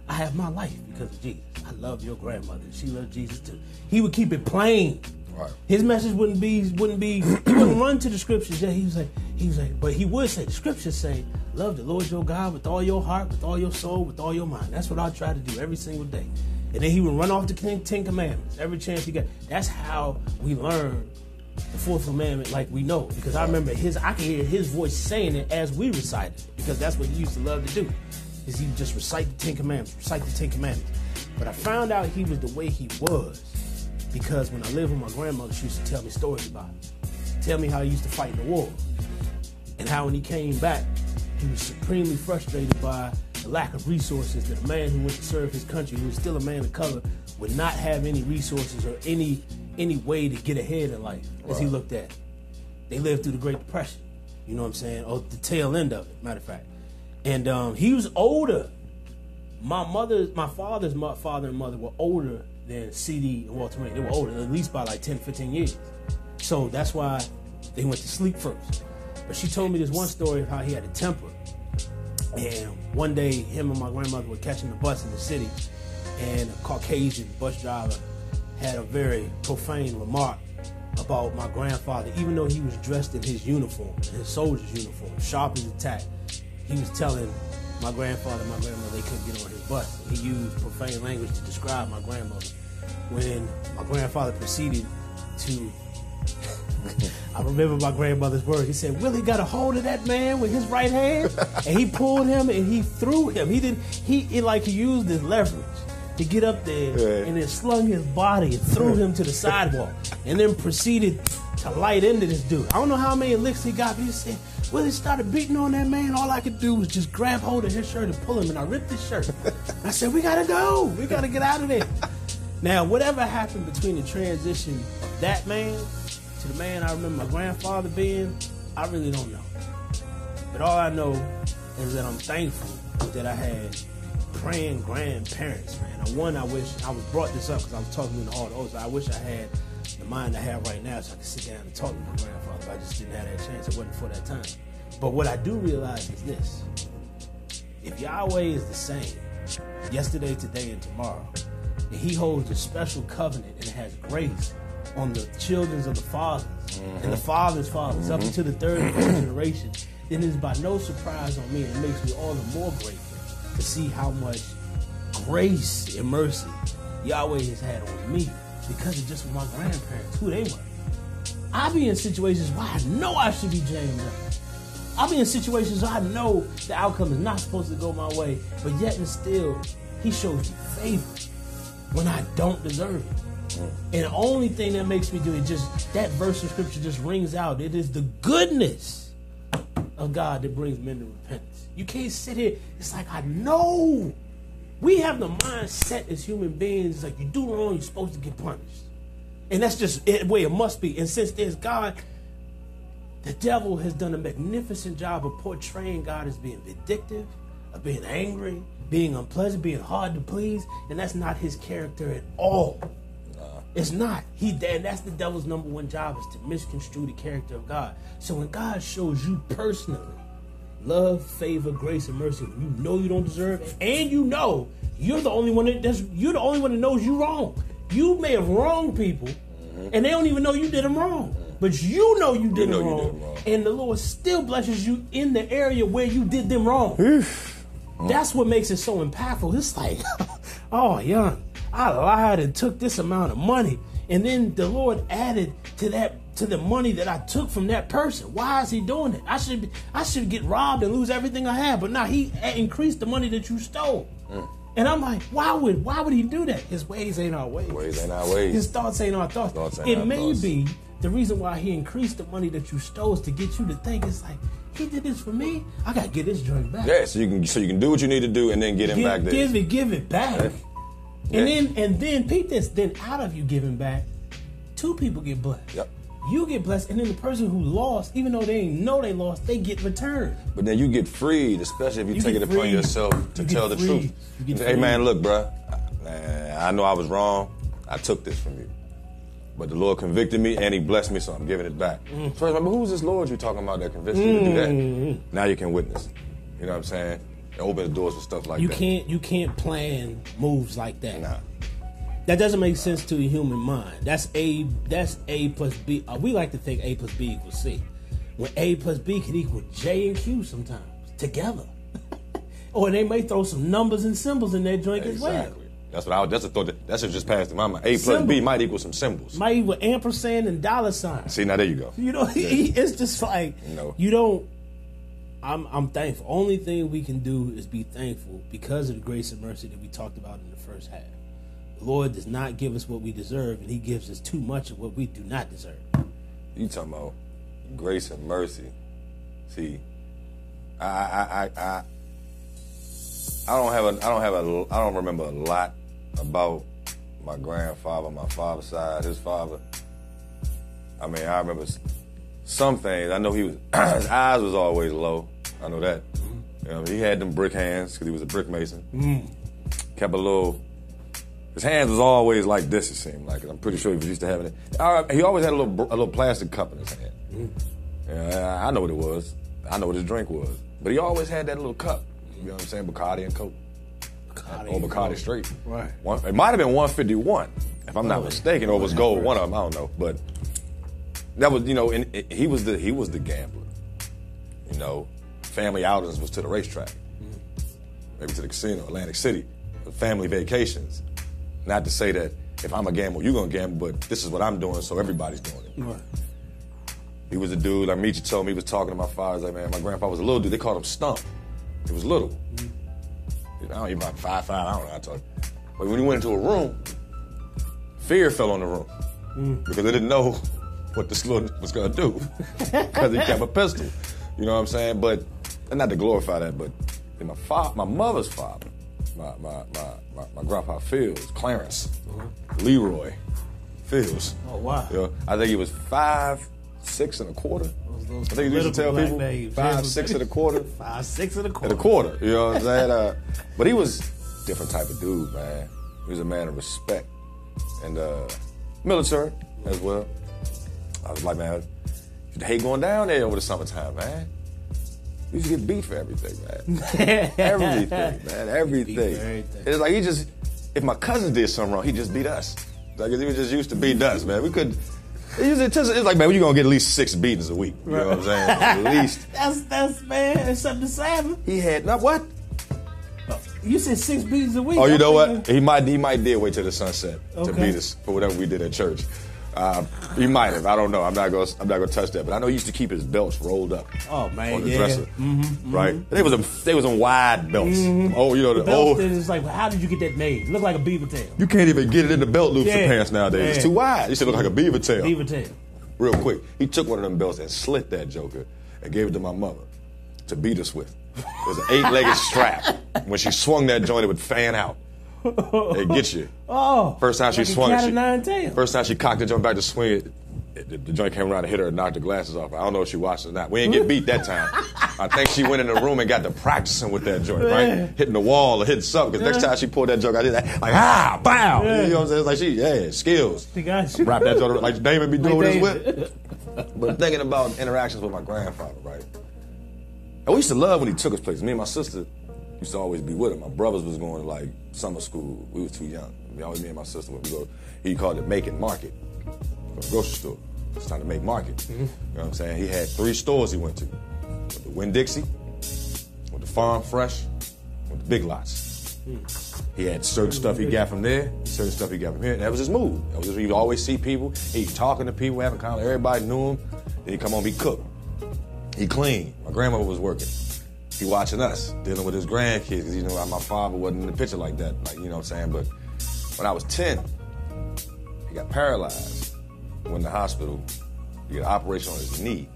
I have my life because of Jesus. I love your grandmother. She loved Jesus too. He would keep it plain. Right. His message wouldn't be he wouldn't run to the scriptures. Yeah, he was like, but he would say, the scriptures say, love the Lord your God with all your heart, with all your soul, with all your mind. That's what I try to do every single day. And then he would run off the Ten Commandments every chance he got. That's how we learn the fourth commandment like we know. Because I remember I could hear his voice saying it as we recited it. Because that's what he used to love to do. Is he would just recite the Ten Commandments. But I found out he was the way he was because when I lived with my grandmother, she used to tell me stories about him. Tell me how he used to fight in the war. And how when he came back, he was supremely frustrated by the lack of resources that a man who went to serve his country, who was still a man of color, would not have any resources or any way to get ahead in life, as he looked at it. They lived through the Great Depression, you know what I'm saying, or the tail end of it, matter of fact. And he was older. My father's father and mother were older than C.D. and Walter Ring. They were older, at least by like 10, 15 years. So that's why they went to sleep first. But she told me this one story of how he had a temper. And one day, him and my grandmother were catching the bus in the city, and a Caucasian bus driver had a very profane remark about my grandfather, even though he was dressed in his uniform, his soldier's uniform, sharp as a tack. He was telling my grandfather and my grandmother they couldn't get on his bus. He used profane language to describe my grandmother. When my grandfather proceeded to, I remember my grandmother's words. He said, Willie got a hold of that man with his right hand, and he pulled him and he threw him. He used his leverage to get up there and then slung his body and threw him to the sidewalk and then proceeded to light into this dude. I don't know how many licks he got, but he said, Willie started beating on that man. All I could do was just grab hold of his shirt and pull him, and I ripped his shirt. I said, we gotta go. We gotta get out of there. Now, whatever happened between the transition of that man to the man I remember my grandfather being, I really don't know. But all I know is that I'm thankful that I had praying grandparents, man. I wish I was brought this up because I was talking to all those. I wish I had the mind I have right now so I could sit down and talk to my grandfather. But I just didn't have that chance. It wasn't for that time. But what I do realize is this: if Yahweh is the same yesterday, today, and tomorrow, and He holds a special covenant and has grace on the children of the fathers and the fathers' fathers up into the third and fourth generation, then it's by no surprise on me. It makes me all the more grateful to see how much grace and mercy Yahweh has had on me because of just my grandparents, who they were. I be in situations where I know I should be jammed up. I be in situations where I know the outcome is not supposed to go my way, but yet and still, He shows me favor when I don't deserve it. And the only thing that makes me do it, just that verse of scripture just rings out. It is the goodness of God that brings men to repentance. You can't sit here. It's like, I know. We have the mindset as human beings, it's like you do wrong, you're supposed to get punished. And that's just the way it must be. And since there's God, the devil has done a magnificent job of portraying God as being vindictive, of being angry, being unpleasant, being hard to please. And that's not his character at all. It's not. And that's the devil's number one job, is to misconstrue the character of God. So when God shows you personally love, favor, grace, and mercy, when you know you don't deserve it, and you know you're the only one that knows you wrong. You may have wronged people, and they don't even know you did them wrong. But you know you did them wrong, and the Lord still blesses you in the area where you did them wrong. That's what makes it so impactful. It's like, oh, young, I lied and took this amount of money, and then the Lord added to the money that I took from that person. Why is he doing it? I should get robbed and lose everything I have. But now he increased the money that you stole. And I'm like, why would he do that? His ways ain't our ways. Ways ain't our ways. His thoughts ain't our thoughts. It may be the reason why he increased the money that you stole is to get you to think it's like, he did this for me. I gotta get this joint back. Yeah, so you can do what you need to do and then get him back there. Give it back. Yeah. And then peep this. Then out of you giving back, two people get blessed. Yep. You get blessed, and then the person who lost, even though they didn't know they lost, they get returned. But then you get freed, especially if you take it upon yourself to tell the truth. Hey man, look, bruh, I know I was wrong. I took this from you. But the Lord convicted me and he blessed me, so I'm giving it back. So I remember, who's this Lord you're talking about that convicted you to do that? Now you can witness. You know what I'm saying? It opens doors for stuff like that. You can't plan moves like that. Nah. That doesn't make sense to the human mind. That's A plus B. We like to think A plus B equals C. When A plus B can equal J and Q sometimes, together. Or they may throw some numbers and symbols in their joint as well. Exactly. That's a thought that should just pass through my mind. A plus B might equal some symbols. Might equal ampersand and dollar sign. See, now there you go. You know, it's just like, you don't, I'm thankful. Only thing we can do is be thankful because of the grace and mercy that we talked about in the first half. The Lord does not give us what we deserve, and he gives us too much of what we do not deserve. You talking about grace and mercy. See, I don't remember a lot about my grandfather, my father's side, his father. I mean, I remember some things. I know his eyes was always low. I know that. You know, he had them brick hands because he was a brick mason. Kept his hands was always like this, it seemed like. I'm pretty sure he was used to having it. He always had a little plastic cup in his hand. I know what it was. I know what his drink was. But he always had that little cup. You know what I'm saying? Bacardi and Coke. Or Bacardi straight. Right. It might have been 151, if I'm not mistaken, or it was gold. One of them, I don't know. But that was, and he was the gambler. Family outings was to the racetrack, maybe to the casino, Atlantic City, family vacations. Not to say that if I'm a gambler, you're gonna gamble, but this is what I'm doing, so everybody's doing it. Right. He was a dude, like Michi told me, he was talking to my father, like, man, my grandfather was a little dude, they called him Stump. He was little. I don't even about 5'5", I don't know how to talk. But when he went into a room, fear fell on the room. Because they didn't know what this little was gonna do. Because he kept a pistol. You know what I'm saying? But, and not to glorify that, but my mother's father, my grandpa Fields, Clarence, Leroy Fields. Oh, wow. I think he was 5'6" and a quarter. I think he used to tell people 5'6" and a quarter. 5'6" and a quarter. And a quarter, you know what I'm saying? But he was a different type of dude, man. He was a man of respect. And military as well. I was like, man, you hate going down there over the summertime, man. We used to get beat for everything, man. Everything, man. Everything. It's like if my cousin did something wrong, he'd just beat us. Like, he was just used to beat us, man. We couldn't. It's like, man, you're gonna get at least 6 beatings a week. You know what I'm saying? At least. That's man, that's something to say. He had what? You said 6 beatings a week. Oh, you know what? He might did wait till the sunset to beat us for whatever we did at church. He might have. I don't know. I'm not gonna touch that. But I know he used to keep his belts rolled up. Oh man, on the dresser, right? They was in wide belts. Oh, the old. It's like, how did you get that made? Look like a beaver tail. You can't even get it in the belt loops of pants nowadays. It's too wide. It should look like a beaver tail. Beaver tail. Real quick, he took one of them belts and slit that joker and gave it to my mother to beat us with. It was an 8-legged strap. When she swung that joint, it would fan out. It get you. Oh. First time she swung it. First time she cocked the joint back to swing it, the joint came around and hit her and knocked her glasses off. I don't know if she watched it or not. We didn't get beat that time. I think she went in the room and got to practicing with that joint, right? Hitting the wall or hitting something. Because next time she pulled that joke, I did that, like, bow. Yeah. You know what I'm saying? It's like skills. Wrap that joint like David be doing with his whip. But thinking about interactions with my grandfather, right? And we used to love when he took us places. Me and my sister used to always be with him. My brothers was going to like summer school. We was too young. Me and my sister would go. He called it making market. From the grocery store. It's time to make market. You know what I'm saying? He had 3 stores he went to. With the Winn-Dixie, with the Farm Fresh, with the Big Lots. He had certain stuff he got from there, certain stuff he got from here. And that was his move. That was just, he'd always see people. He'd talking to people, having conversation. Everybody knew him. Then he'd come home, he cooked. He cleaned. My grandmother was working. He watching us, dealing with his grandkids. Because, you know, my father wasn't in the picture like that. Like, you know what I'm saying? But when I was 10, he got paralyzed. Went in the hospital. He got an operation on his knee.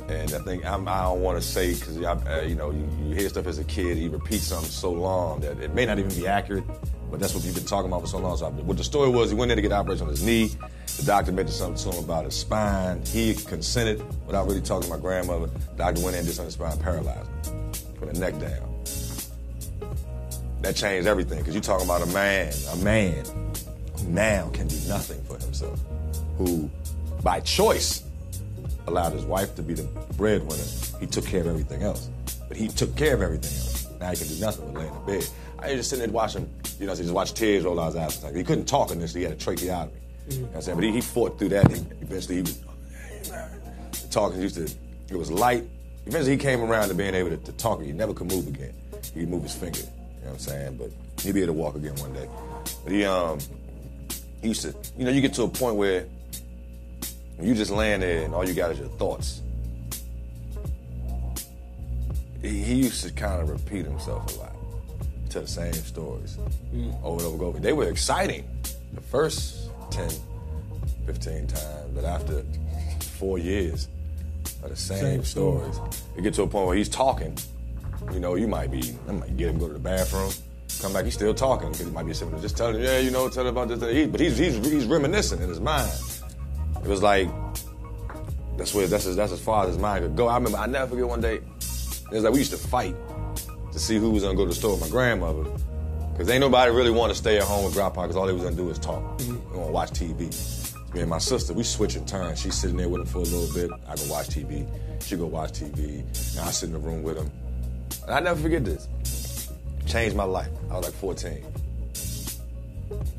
And I think, I don't want to say, because, you know, you hear stuff as a kid, you repeat something so long that it may not even be accurate, but that's what you've been talking about for so long. So what the story was, he went there to get an operation on his knee. The doctor mentioned something to him about his spine. He consented without really talking to my grandmother. The doctor went in and did something to his spine, paralyzed him, put the neck down. That changed everything, because you're talking about a man who now can do nothing for himself, who, by choice, allowed his wife to be the breadwinner. He took care of everything else. But he took care of everything else. Now he can do nothing but lay in the bed. I was just sitting there watching, you know, just watch tears roll out his eyes. He couldn't talk initially, he had a tracheotomy. You know what I'm saying? But he fought through that. Eventually he was talking, it was light. Eventually he came around to being able to talk. He never could move again. He could move his finger, you know what I'm saying? But he'd be able to walk again one day. But he used to, you know, you get to a point where you just laying there and all you got is your thoughts. He used to kind of repeat himself a lot. Tell the same stories over and over. They were exciting the first 10, 15 times, but after 4 years of the same stories, it get to a point where he's talking. You know, I might get him go to the bathroom, come back, he's still talking, because he might be sitting just telling him, yeah, you know, tell him about this. But he's reminiscing in his mind. It was like, that's as far as his mind could go. I remember, I never forget one day, it was like we used to fight to see who was gonna go to the store with my grandmother. Because ain't nobody really want to stay at home with Grandpa, because all they was gonna do is talk. We wanna watch TV. Me and my sister, we switch in turns. She's sitting there with him for a little bit. I go watch TV. She go watch TV. And I sit in the room with him. And I never forget this. Changed my life. I was like 14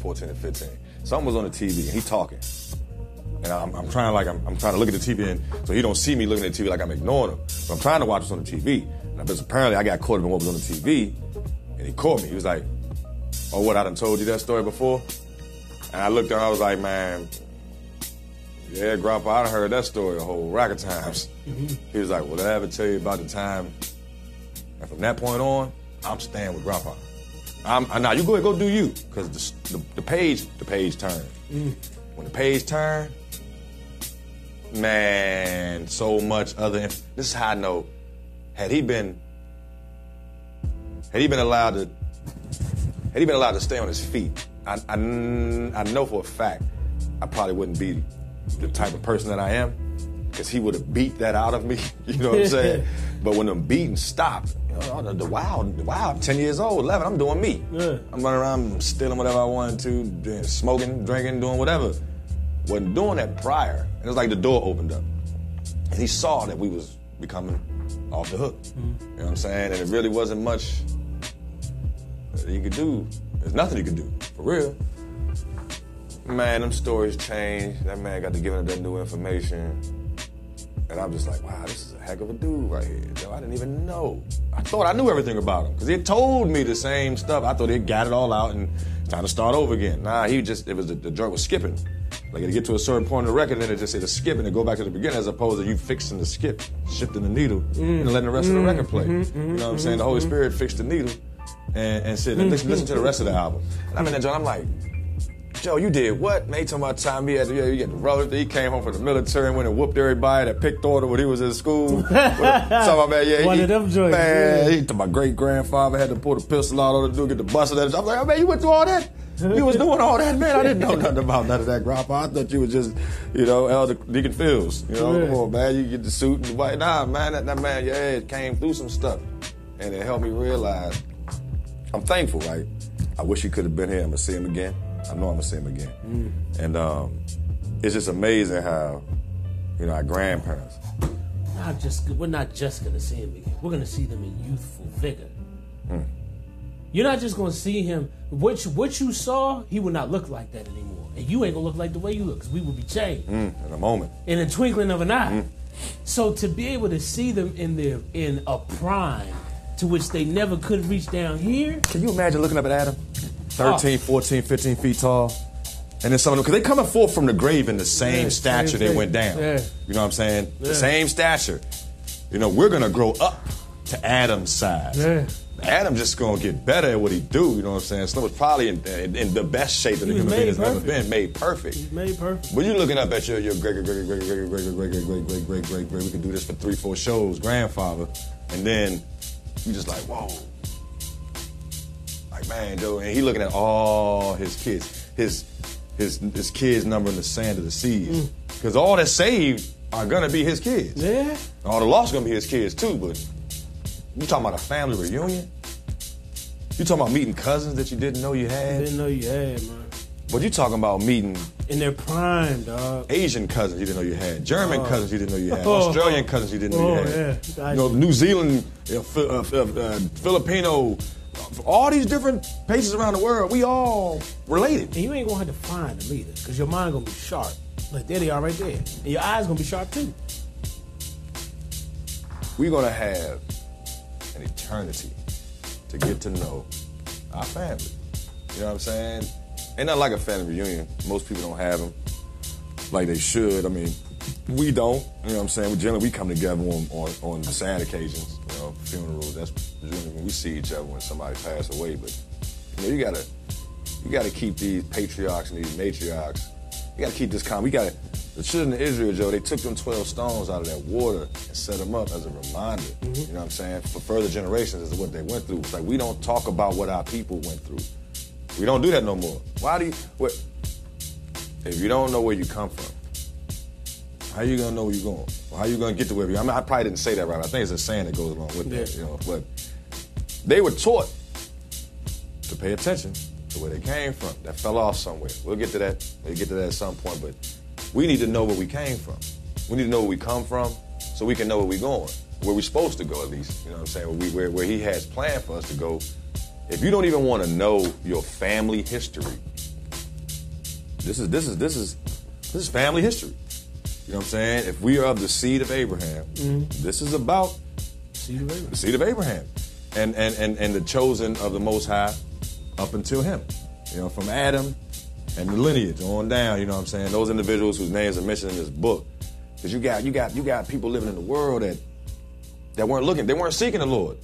or 15. Something was on the TV and he talking. And I'm trying to look at the TV, and so he don't see me looking at the TV like I'm ignoring him. But I'm trying to watch what's on the TV. And apparently I got caught up in what was on the TV, and he caught me. He was like, "Oh, what, I done told you that story before?" And I looked at him, I was like, "Man, yeah, Grandpa, I done heard that story a whole rack of times." He was like, "Well, did I ever tell you about the time?" And from that point on, I'm staying with Grandpa. Now you go ahead, go do you, because the page turned. When the page turned, man, so much other. This is how I know. Had he been allowed to stay on his feet, I know for a fact I probably wouldn't be the type of person that I am, because he would have beat that out of me. You know what I'm saying? But when the beating stopped, you know, the wild, I'm 10 years old, 11, I'm doing me. Yeah. I'm running around stealing whatever I wanted to, smoking, drinking, doing whatever. Wasn't doing that prior. And it was like the door opened up. And he saw that we was becoming off the hook. You know what I'm saying? And it really wasn't much that he could do. There's nothing he could do, for real. Man, them stories changed. That man got to give him that new information. And I'm just like, wow, this is a heck of a dude right here. Yo, I didn't even know. I thought I knew everything about him, because he had told me the same stuff. I thought he'd got it all out and time to start over again. Nah, it was the joint was skipping. Like, it'd get to a certain point in the record, and then it just said a skip, and it go back to the beginning, as opposed to you fixing the skip, shifting the needle, and letting the rest of the record play. You know what I'm saying? The Holy Spirit fixed the needle and said, listen to the rest of the album. And I'm in that joint, I'm like, Joe, you did what? Man, he talking about time he had the brother. He came home from the military and went and whooped everybody that picked order when he was in school. Talking about, man, yeah, one of them joints. Man, he talking about great-grandfather had to pull the pistol out on the dude, get the bust of that. I'm like, oh, man, you went through all that? You was doing all that, man? I didn't know nothing about none of that, Grandpa. I thought you was just, you know, Elder Deacon Fields. You know, come on, man, you get the suit and the white. Nah, man, that man, your head came through some stuff. And it helped me realize, I'm thankful, right? I wish he could have been here. I'm going to see him again. I know I'm going to see him again. And it's just amazing how, you know, our grandparents. We're not just going to see him again. We're going to see them in youthful vigor. You're not just going to see him. What you saw, he will not look like that anymore. And you ain't going to look like the way you look, because we will be changed. In a moment. In a twinkling of an eye. So to be able to see them in a prime, to which they never could reach down here. Can you imagine looking up at Adam? 13, 14, 15 feet tall. And then some of them, because they coming forth from the grave in the same stature they went down. Yeah. You know what I'm saying? Yeah. The same stature. You know, we're going to grow up to Adam's size. Yeah. Adam just going to get better at what he do. You know what I'm saying? Slim was probably in the best shape that a human being has ever been. Made perfect. He's made perfect. But you're looking up at your great. We could do this for 3-4 shows, grandfather. And then you just like, whoa. Like, man, Joe. And he looking at all his kids. His kids number in the sand of the seas. Because all that's saved are going to be his kids. Yeah. All the lost going to be his kids too, but you talking about a family reunion? You talking about meeting cousins that you didn't know you had? Didn't know you had, man. But you talking about meeting in their prime, dog. Asian cousins you didn't know you had, German cousins you didn't know you had, Australian cousins you didn't know you had. Yeah. You know, New Zealand, Filipino, all these different places around the world, we all related. And you ain't gonna have to find them either, because your mind gonna be sharp. Like, there they are right there. And your eyes gonna be sharp too. We're gonna have an eternity to get to know our family. You know what I'm saying? Ain't nothing like a family reunion. Most people don't have them like they should. I mean, we don't. You know what I'm saying? Generally, we come together on sad occasions, you know, funerals. That's generally when we see each other when somebody passed away. But you know, you gotta keep these patriarchs and these matriarchs. You gotta keep this calm. The children of Israel, Joe, they took them 12 stones out of that water and set them up as a reminder. You know what I'm saying? For further generations as to what they went through. It's like we don't talk about what our people went through. We don't do that no more. If you don't know where you come from, how you gonna know where you're going? Or how you gonna get to where you're? I mean, I probably didn't say that right. I think it's a saying that goes along with that, you know. But they were taught to pay attention to where they came from. That fell off somewhere. We'll get to that. We'll get to that at some point. But we need to know where we came from. We need to know where we come from so we can know where we're going, where we're supposed to go at least. You know what I'm saying? Where he has planned for us to go. If you don't even want to know your family history, this is family history. You know what I'm saying? If we are of the seed of Abraham, this is about the seed of Abraham, and the chosen of the Most High up until him. You know, from Adam and the lineage on down. You know what I'm saying? Those individuals whose names are mentioned in this book, because you got people living in the world that weren't looking, they weren't seeking the Lord.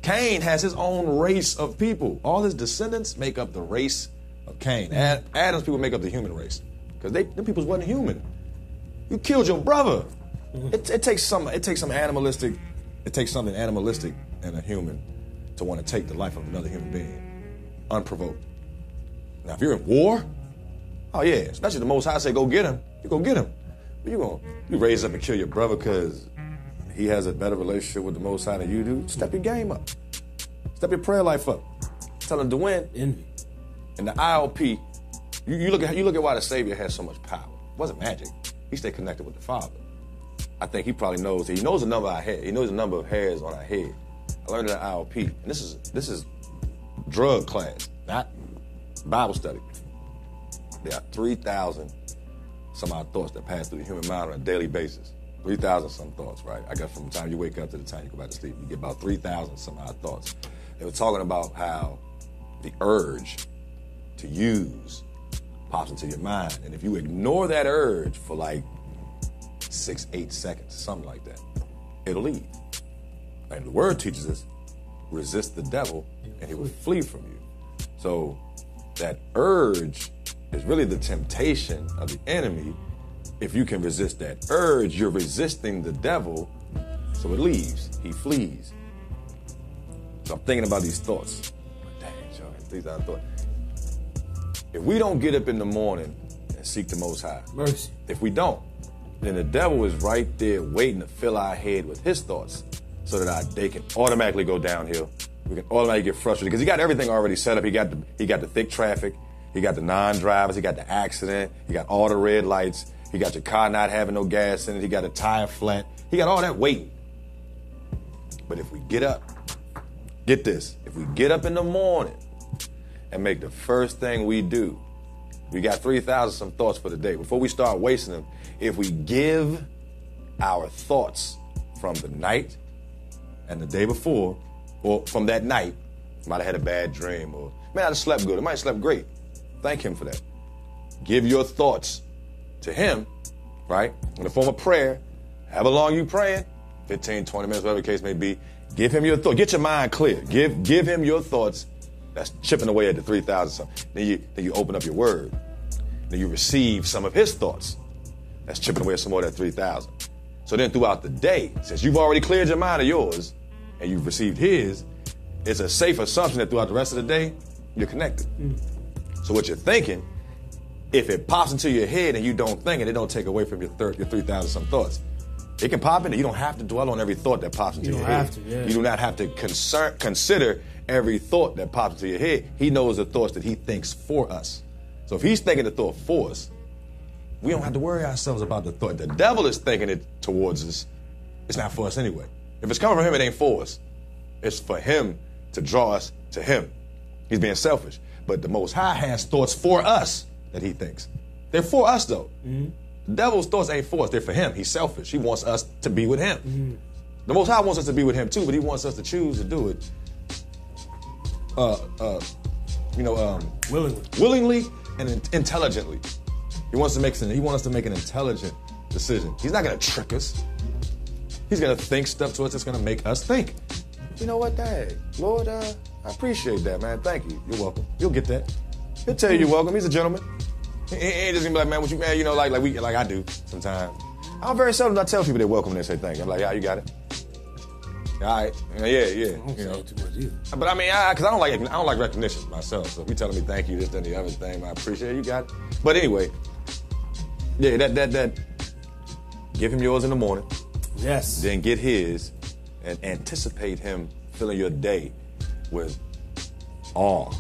Cain has his own race of people. All his descendants make up the race of Cain. Adam's people make up the human race, because them people wasn't human. You killed your brother. It takes something animalistic in a human to want to take the life of another human being, unprovoked. Now, if you're in war, oh yeah, especially the Most High say go get him, you go get him. But you raise up and kill your brother because he has a better relationship with the Most High than you do. Step your game up. Step your prayer life up. Tell him to win. Envy. And the ILP, you look at why the Savior has so much power. It wasn't magic. He stayed connected with the Father. I think he probably knows. He knows the number of our hair. He knows the number of hairs on our head. I learned it at ILP, and this is drug class, not Bible study. There are 3,000 some odd thoughts that pass through the human mind on a daily basis. 3,000 some thoughts, right? I guess from the time you wake up to the time you go back to sleep, you get about 3,000 some odd thoughts. They were talking about how the urge to use pops into your mind, and if you ignore that urge for like 6-8 seconds, something like that, it'll leave. And the word teaches us, resist the devil and he will flee from you. So that urge is really the temptation of the enemy. If you can resist that urge, you're resisting the devil, so it leaves, he flees. So I'm thinking about these thoughts. Dang, Joe, these are thoughts. If we don't get up in the morning and seek the Most High, mercy. If we don't, then the devil is right there waiting to fill our head with his thoughts so that our day can automatically go downhill. We can automatically get frustrated because he got everything already set up. He got the thick traffic. He got the non-drivers. He got the accident. He got all the red lights. He got your car not having no gas in it. He got a tire flat. He got all that waiting. But if we get up, get this, if we get up in the morning and make the first thing we do, we got 3,000 some thoughts for the day. Before we start wasting them, if we give our thoughts from the night and the day before or from that night, might have had a bad dream, or may not have slept good, or might have slept great. Thank him for that. Give your thoughts to him, right, in the form of prayer. However long you praying, 15, 20 minutes, whatever the case may be, give him your thoughts. Get your mind clear. Give him your thoughts. That's chipping away at the 3,000 something. Then you open up your word. Then you receive some of his thoughts. That's chipping away at some more of that 3,000. So then throughout the day, since you've already cleared your mind of yours and you've received his, it's a safe assumption that throughout the rest of the day, you're connected. So what you're thinking, if it pops into your head and you don't think it, it don't take away from your 3,000 some thoughts. It can pop in there. You don't have to dwell on every thought that pops into your head. You do not have to consider every thought that pops into your head. He knows the thoughts that he thinks for us. So if he's thinking the thought for us, we don't have to worry ourselves about the thought. The devil is thinking it towards us. It's not for us anyway. If it's coming from him, it ain't for us. It's for him to draw us to him. He's being selfish. But the Most High has thoughts for us that he thinks. They're for us, though. The devil's thoughts ain't for us. They're for him. He's selfish. He wants us to be with him. The Most High wants us to be with him, too, but he wants us to choose to do it willingly and intelligently. He wants us to make an intelligent decision. He's not going to trick us. He's going to think stuff to us that's going to make us think. You know what, Dad? Lord, I appreciate that, man. Thank you. You're welcome. You'll get that. He'll tell you you're welcome. He's a gentleman. He ain't just gonna be like, man, what you, man, you know, like I do sometimes. I'm very seldom I tell people they're welcome and they say thank you. I'm like, yeah, you got it. All right, yeah. I don't say too much either. But I mean, because I don't like recognition myself. So if you're telling me thank you, this, then the other thing, I appreciate it. You got it. But anyway, yeah, that give him yours in the morning. Yes. Then get his and anticipate him filling your day with awe.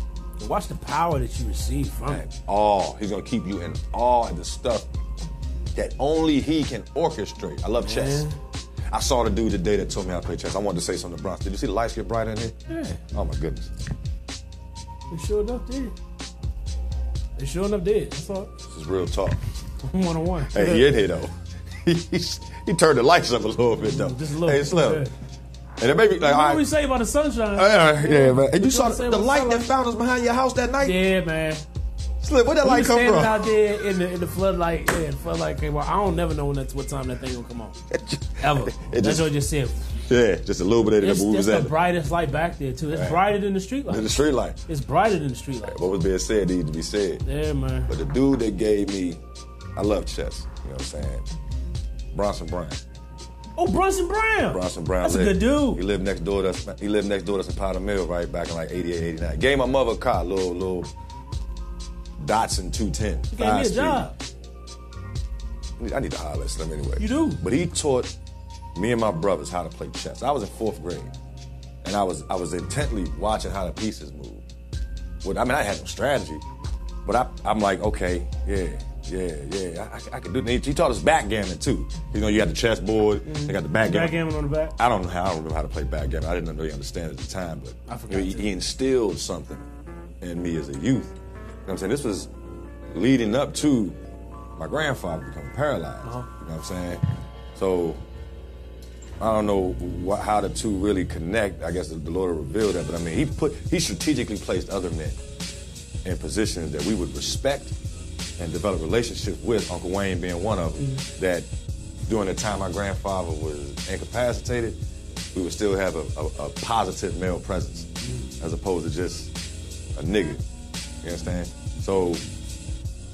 And watch the power that you receive from him. Awe. He's going to keep you in awe at the stuff that only he can orchestrate. I love chess. I saw the dude today that told me how to play chess. I wanted to say something to Bronx. Did you see the lights get brighter in here? Yeah. Oh, my goodness. They sure enough did. That's all. This is real talk. 101. Hey, he in here, though. He turned the lights up a little bit, though. Just a little. Hey, Slim. Yeah. And it made me like, what do we say about the sunshine? Yeah, man. And you saw say the about light sunlight? that found us behind your house that night? Yeah, man. Slim, where'd that light come standing from? out there in the floodlight. Yeah, the floodlight came on. I don't never know what time that thing gonna come on. Ever. That's what I just said. Yeah, just illuminated It's the movies. the brightest light back there too. It's brighter than the street light. The street light. It's brighter than the street light. What was being said needed to be said. Yeah, man. But the dude that gave me, I love chess. You know what I'm saying? Bronson Brown. Oh, Bronson Brown. Bronson Brown. That's a good dude. He lived next door to us. He lived next door to us in Powder Mill, right back in like 88, 89. Gave my mother a car, little Datsun 210. He gave me a job. I need to holler at Slim anyway. You do. But he taught me and my brothers how to play chess. I was in 4th grade, and I was intently watching how the pieces move. I mean, I had no strategy, but I'm like, okay, yeah. I can do it. He taught us backgammon too. You know, you got the chessboard, they got the backgammon. Backgammon on the back. I don't remember how to play backgammon. I didn't really understand at the time, but I forgot he instilled something in me as a youth. You know what I'm saying? This was leading up to my grandfather becoming paralyzed. You know what I'm saying? So I don't know how the two really connect. I guess the Lord revealed that, but I mean, he strategically placed other men in positions that we would respect and develop relationships with, Uncle Wayne being one of them, that during the time my grandfather was incapacitated, we would still have a positive male presence as opposed to just a nigga. You understand? So,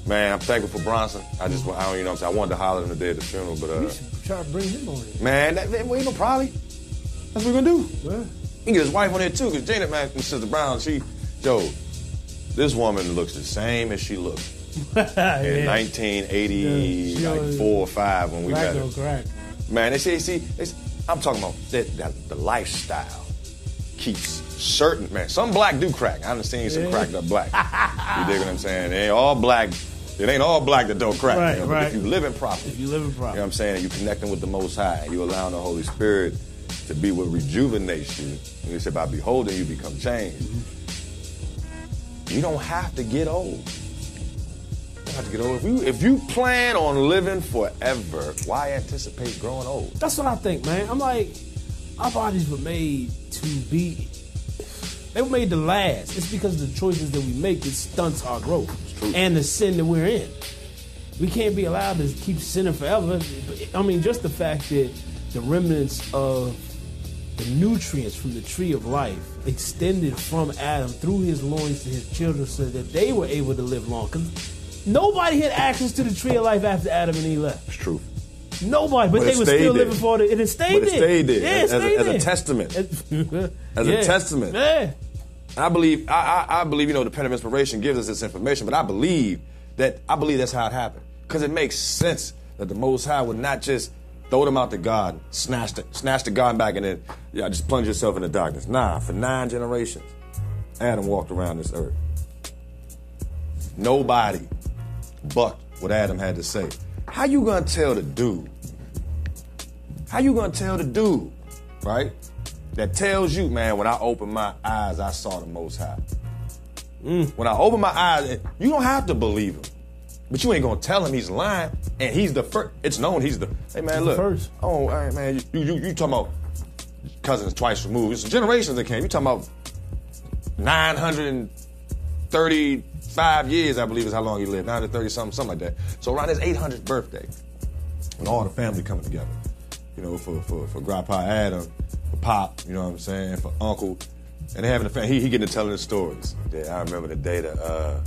man, I'm thankful for Bronson. I don't, you know what I'm saying? I wanted to holler him the day of the funeral, but We should try to bring him on here. man, we ain't no probably. That's what we're gonna do. Yeah. He can get his wife on there too, because Janet, man, Sister Brown, this woman looks the same as she looked in 1984 or 5 when we met her. Correct. Man, I'm talking about that the lifestyle keeps certain, man, some black do crack. I done seen some cracked up black. You dig what I'm saying? It ain't all black that don't crack. Right, you know? right. But if you living properly. You know what I'm saying? And you connecting with the Most High, and you allowing the Holy Spirit to be what rejuvenates you. And he said, by beholding you become changed. You don't have to get old. You don't have to get old. If you plan on living forever, why anticipate growing old? That's what I think, man. I'm like, our bodies were made to be They were made to last. It's because of the choices that we make that stunts our growth and the sin that we're in. We can't be allowed to keep sinning forever. I mean, just the fact that the remnants of the nutrients from the tree of life extended from Adam through his loins to his children so that they were able to live long. Because nobody had access to the tree of life after Adam and Eve left. It's true. Nobody, but they were still living for it. And it stayed there. But it stayed there. Yeah, it stayed as there. a testament. As Yeah. a testament. Yeah. I believe, the pen of inspiration gives us this information, but I believe that's how it happened. Because it makes sense that the Most High would not just throw them out the garden, snatch the garden back, and then just plunge yourself into darkness. Nah, for 9 generations, Adam walked around this earth. Nobody bucked what Adam had to say. How you gonna tell the dude? Right? That tells you, man, when I opened my eyes, I saw the Most High. When I opened my eyes, you don't have to believe him. But you ain't gonna tell him he's lying, and he's the first. It's known he's the. Hey man, look. First. Oh, hey, man, you talking about cousins twice removed? It's generations that came. You talking about 935 years, I believe, is how long he lived. 930 something like that. So around his 800th birthday, when all the family coming together, for Grandpa Adam, for Pop, you know what I'm saying, for Uncle, and they having a family. He getting to telling the stories. Yeah, I remember the day the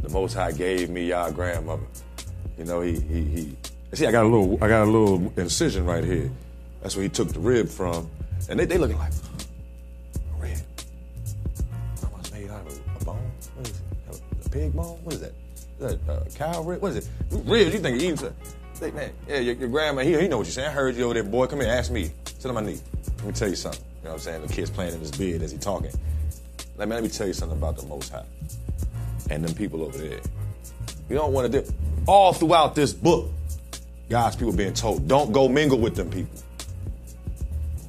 Most High gave me y'all grandmother. He see, I got a little incision right here. That's where he took the rib from. And they looking like, rib. Grandma's made out of a bone? What is it? A pig bone? What is that? Is that a cow rib? What is it? Ribs, you think you're eating something? Man, yeah, your grandma, he know what you're saying. I heard you over there, boy. Come here, ask me. Sit on my knee. Let me tell you something. You know what I'm saying? The kid's playing in his beard as he talking. Let me tell you something about the Most High and them people over there. You don't want to do. All throughout this book, God's people being told, don't go mingle with them people.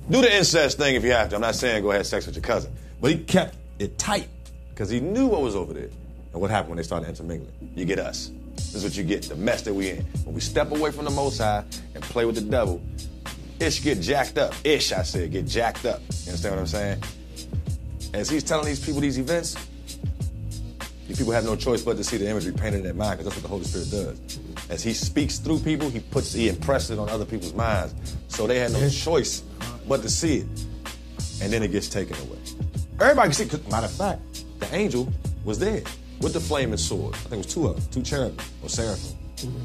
Do the incest thing if you have to. I'm not saying go have sex with your cousin. But he kept it tight because he knew what was over there. And what happened when they started intermingling? You get us. This is what you get, the mess that we in. When we step away from the Most High and play with the devil, ish get jacked up. Ish, I said, get jacked up. You understand what I'm saying? As he's telling these people these events, these people have no choice but to see the imagery painted in their mind, because that's what the Holy Spirit does. As he speaks through people, he impresses it on other people's minds. So they had no choice but to see it. And then it gets taken away. Everybody can see it. Matter of fact, the angel was there with the flaming sword. I think it was two of them, 2 cherubim or seraphim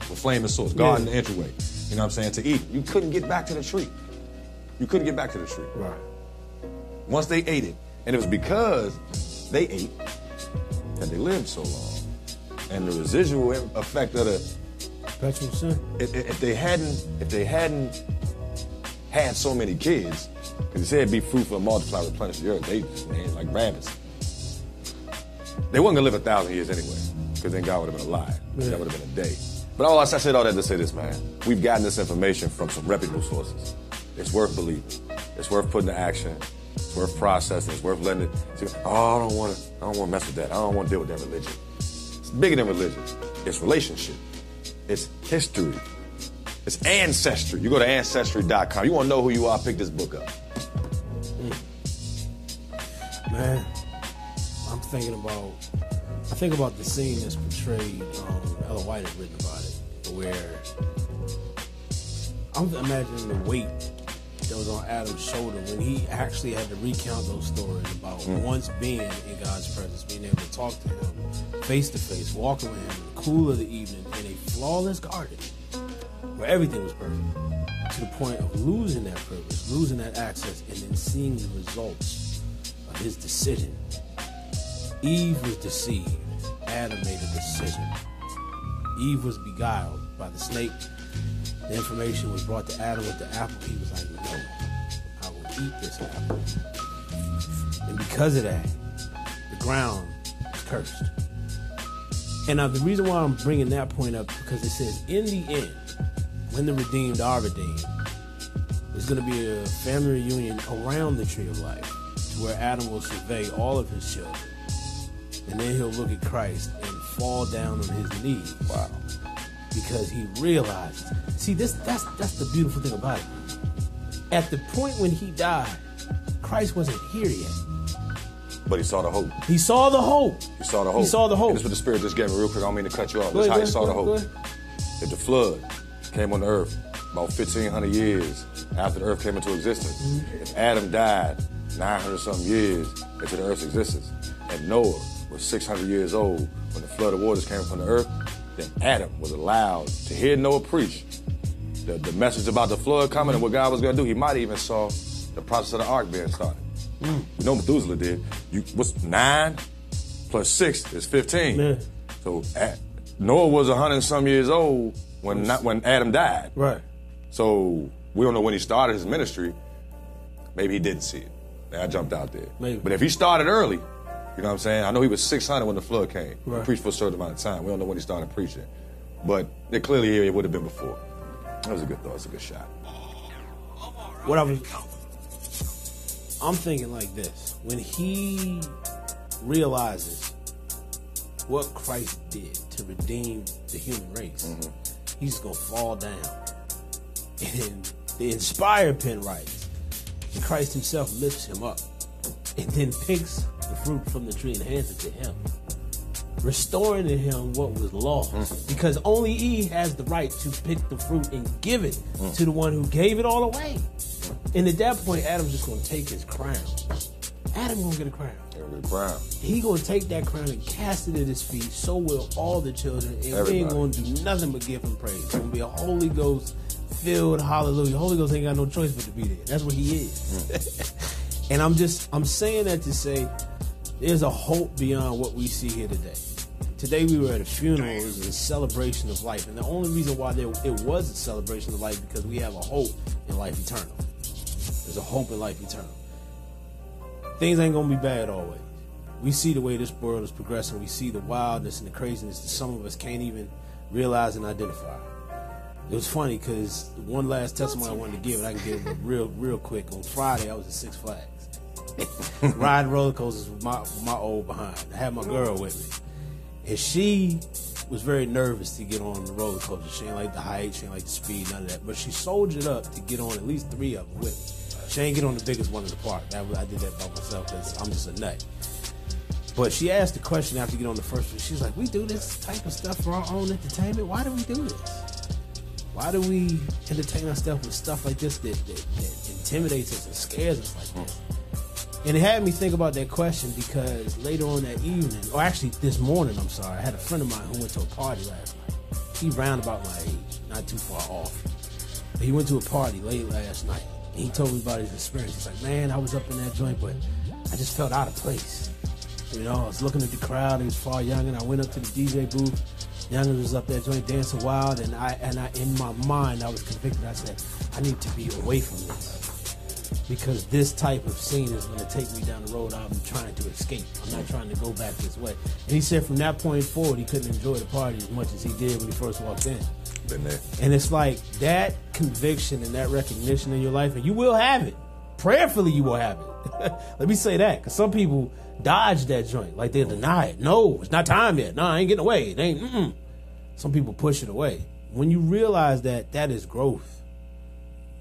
with flaming swords, guarding the entryway. You know what I'm saying? To eat. You couldn't get back to the tree. Right. Once they ate it. And it was because they ate that they lived so long. And the residual effect of the Perpetual sin. If they hadn't had so many kids, because he said be fruitful and multiply, replenish the earth, they like rabbits. They wasn't gonna live 1,000 years anyway, because then God would have been alive. Yeah. That would have been a day. But I said all that to say this, man. We've gotten this information from some reputable sources. It's worth believing. It's worth putting to action. It's worth processing. It's worth letting it. Oh, I don't want to mess with that. I don't want to deal with that religion. It's bigger than religion. It's relationship. It's history. It's ancestry. You go to ancestry.com. You want to know who you are, pick this book up. Man, I think about the scene that's portrayed, Ella White has written about it, where I'm imagining the weight that was on Adam's shoulder when he actually had to recount those stories about once being in God's presence, being able to talk to him face to face, walking with him in the cool of the evening in a flawless garden where everything was perfect, to the point of losing that privilege, losing that access, and then seeing the results of his decision. Eve was deceived. Adam made a decision. Eve was beguiled by the snake. The information was brought to Adam with the apple. He was like, no, I will eat this apple. And because of that, the ground was cursed. And now the reason why I'm bringing that point up, because it says, in the end, when the redeemed are redeemed, there's going to be a family reunion around the tree of life, to where Adam will survey all of his children. And then he'll look at Christ and fall down on his knees. Wow. Because he realized, see, that's the beautiful thing about it. At the point when he died, Christ wasn't here yet. But he saw the hope. He saw the hope. He saw the hope. He saw the hope. And this is what the Spirit just gave me real quick. I don't mean to cut you off. Go This is ahead, how he saw the go hope. ahead. That the flood came on the earth about 1,500 years after the earth came into existence. Mm-hmm. If Adam died 900-something years into the earth's existence, and Noah was 600 years old when the flood of waters came from the earth, then Adam was allowed to hear Noah preach the message about the flood coming and what God was going to do. He might even saw the process of the ark being started. You know Methuselah did. What's 9 plus 6 is 15. Yeah. So Noah was 100-some years old when Adam died. Right. So we don't know when he started his ministry. Maybe he didn't see it. I jumped out there. Maybe. But if he started early, you know what I'm saying? I know he was 600 when the flood came. Right. He preached for a certain amount of time. We don't know when he started preaching. But it would have been before. That was a good thought. It's a good shot. I'm thinking like this. When he realizes what Christ did to redeem the human race, he's going to fall down. And the inspired pen writes, and Christ himself lifts him up and then picks the fruit from the tree and hands it to him, restoring to him what was lost. Because only Eve has the right to pick the fruit and give it to the one who gave it all away. And at that point, Adam's just going to take his crown. Adam going to get a crown. He going to take that crown and cast it at his feet. So will all the children. And we ain't going to do nothing but give him praise. It's going to be a Holy Ghost filled hallelujah. Holy Ghost ain't got no choice but to be there. That's what he is. And I'm saying that to say there's a hope beyond what we see here today. Today we were at a funeral. It was a celebration of life. And the only reason why it was a celebration of life because we have a hope in life eternal. There's a hope in life eternal. Things ain't going to be bad always. We see the way this world is progressing. We see the wildness and the craziness that some of us can't even realize and identify. It was funny because one last testimony I wanted to give, and I can give it real quick. On Friday, I was at Six Flags. Riding roller coasters with my old behind. I had my girl with me. And she was very nervous to get on the roller coaster. She ain't like the height, she ain't like the speed, none of that. But she soldiered up to get on at least 3 of them with me. She ain't get on the biggest one in the park. I did that by myself because I'm just a nut. But she asked the question after you get on the first one. She's like, we do this type of stuff for our own entertainment? Why do we do this? Why do we entertain ourselves with stuff like this that intimidates us and scares us like this? And it had me think about that question because later on that evening, or actually this morning, I had a friend of mine who went to a party last night. He round about my age, not too far off. But he went to a party late last night. And he told me about his experience. He's like, man, I was up in that joint, but I just felt out of place. You know, I was looking at the crowd. He was far young, and I went up to the DJ booth. Youngin was up there joint dancing wild, and I in my mind I was convicted. I said, I need to be away from this because this type of scene is going to take me down the road I'm trying to escape. I'm not trying to go back this way. And he said from that point forward, he couldn't enjoy the party as much as he did when he first walked in. Been there. And it's like that conviction and that recognition in your life, and you will have it. Prayerfully, you will have it. Let me say that, because some people dodge that joint, like they deny it. No, it's not time yet. No, I ain't getting away. It ain't. Some people push it away. When you realize that, that is growth.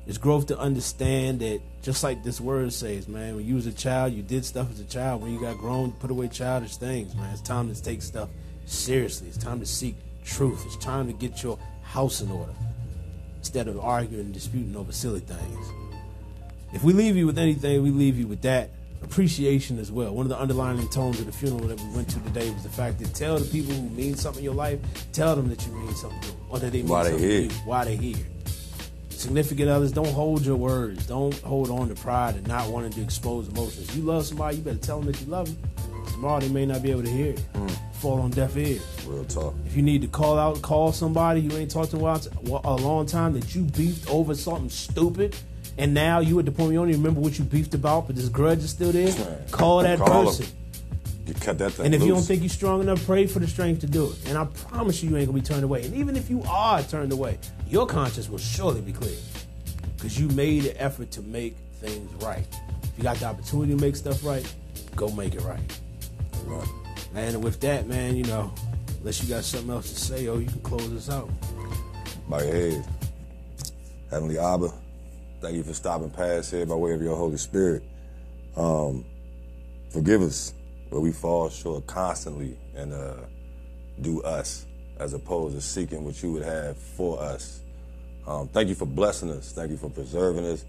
It's growth to understand that, just like this word says, man, when you was a child, you did stuff as a child. When you got grown, you put away childish things, man. It's time to take stuff seriously. It's time to seek truth. It's time to get your house in order instead of arguing and disputing over silly things. If we leave you with anything, we leave you with that. Appreciation as well. One of the underlying tones of the funeral that we went to today was the fact that tell the people who mean something in your life, tell them that you mean something to them, or that they mean something to you, why they here. Significant others, don't hold your words. Don't hold on to pride and not wanting to expose emotions. You love somebody, you better tell them that you love them. Tomorrow they may not be able to hear it. Fall on deaf ears. Real talk. If you need to call somebody you ain't talked to a long time that you beefed over something stupid, and now you at the point you don't even remember what you beefed about, but this grudge is still there, call that person. You cut that thing And if loose. you don't think you're strong enough, pray for the strength to do it. And I promise you ain't going to be turned away. And even if you are turned away, your conscience will surely be clear. Because you made an effort to make things right. If you got the opportunity to make stuff right, go make it right. Right. And with that, man, you know, unless you got something else to say, you can close this out. Bow your head. Heavenly Abba, thank you for stopping past here by way of your Holy Spirit. Forgive us where we fall short constantly and do us as opposed to seeking what you would have for us. Thank you for blessing us. Thank you for preserving us.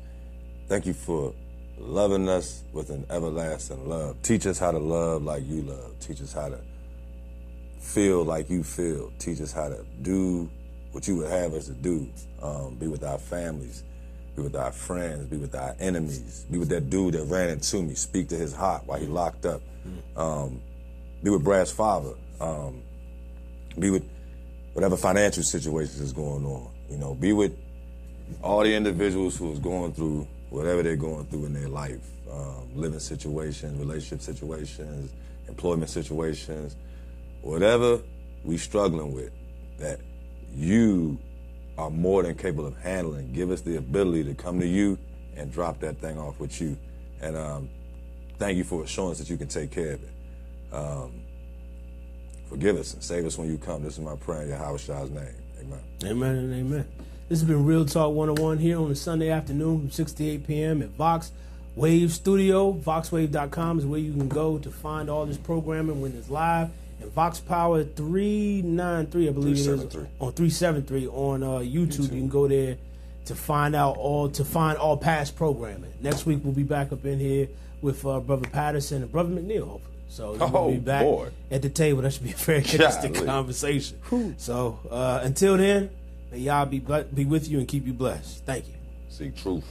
Thank you for loving us with an everlasting love. Teach us how to love like you love. Teach us how to feel like you feel. Teach us how to do what you would have us to do. Be with our families. Be with our friends, be with our enemies, be with that dude that ran into me, speak to his heart while he locked up. Be with Brad's father. Be with whatever financial situations is going on. You know, be with all the individuals who is going through whatever they're going through in their life. Living situations, relationship situations, employment situations, whatever we struggling with, that you are more than capable of handling. Give us the ability to come to you and drop that thing off with you. And thank you for assurance that you can take care of it. Forgive us and save us when you come. This is my prayer in Yahweh's name. Amen. Amen and amen. This has been Real Talk 101 here on a Sunday afternoon from 6 to 8 p.m. at Vox Wave Studio. VoxWave.com is where you can go to find all this programming when it's live. And Vox Power 393, I believe it is, on 373 on YouTube. You can go there to find all past programming. Next week we'll be back up in here with Brother Patterson and Brother McNeil, hopefully. So we'll be back at the table. That should be a very interesting conversation. So until then, may y'all be with you and keep you blessed. Thank you. Seek truth.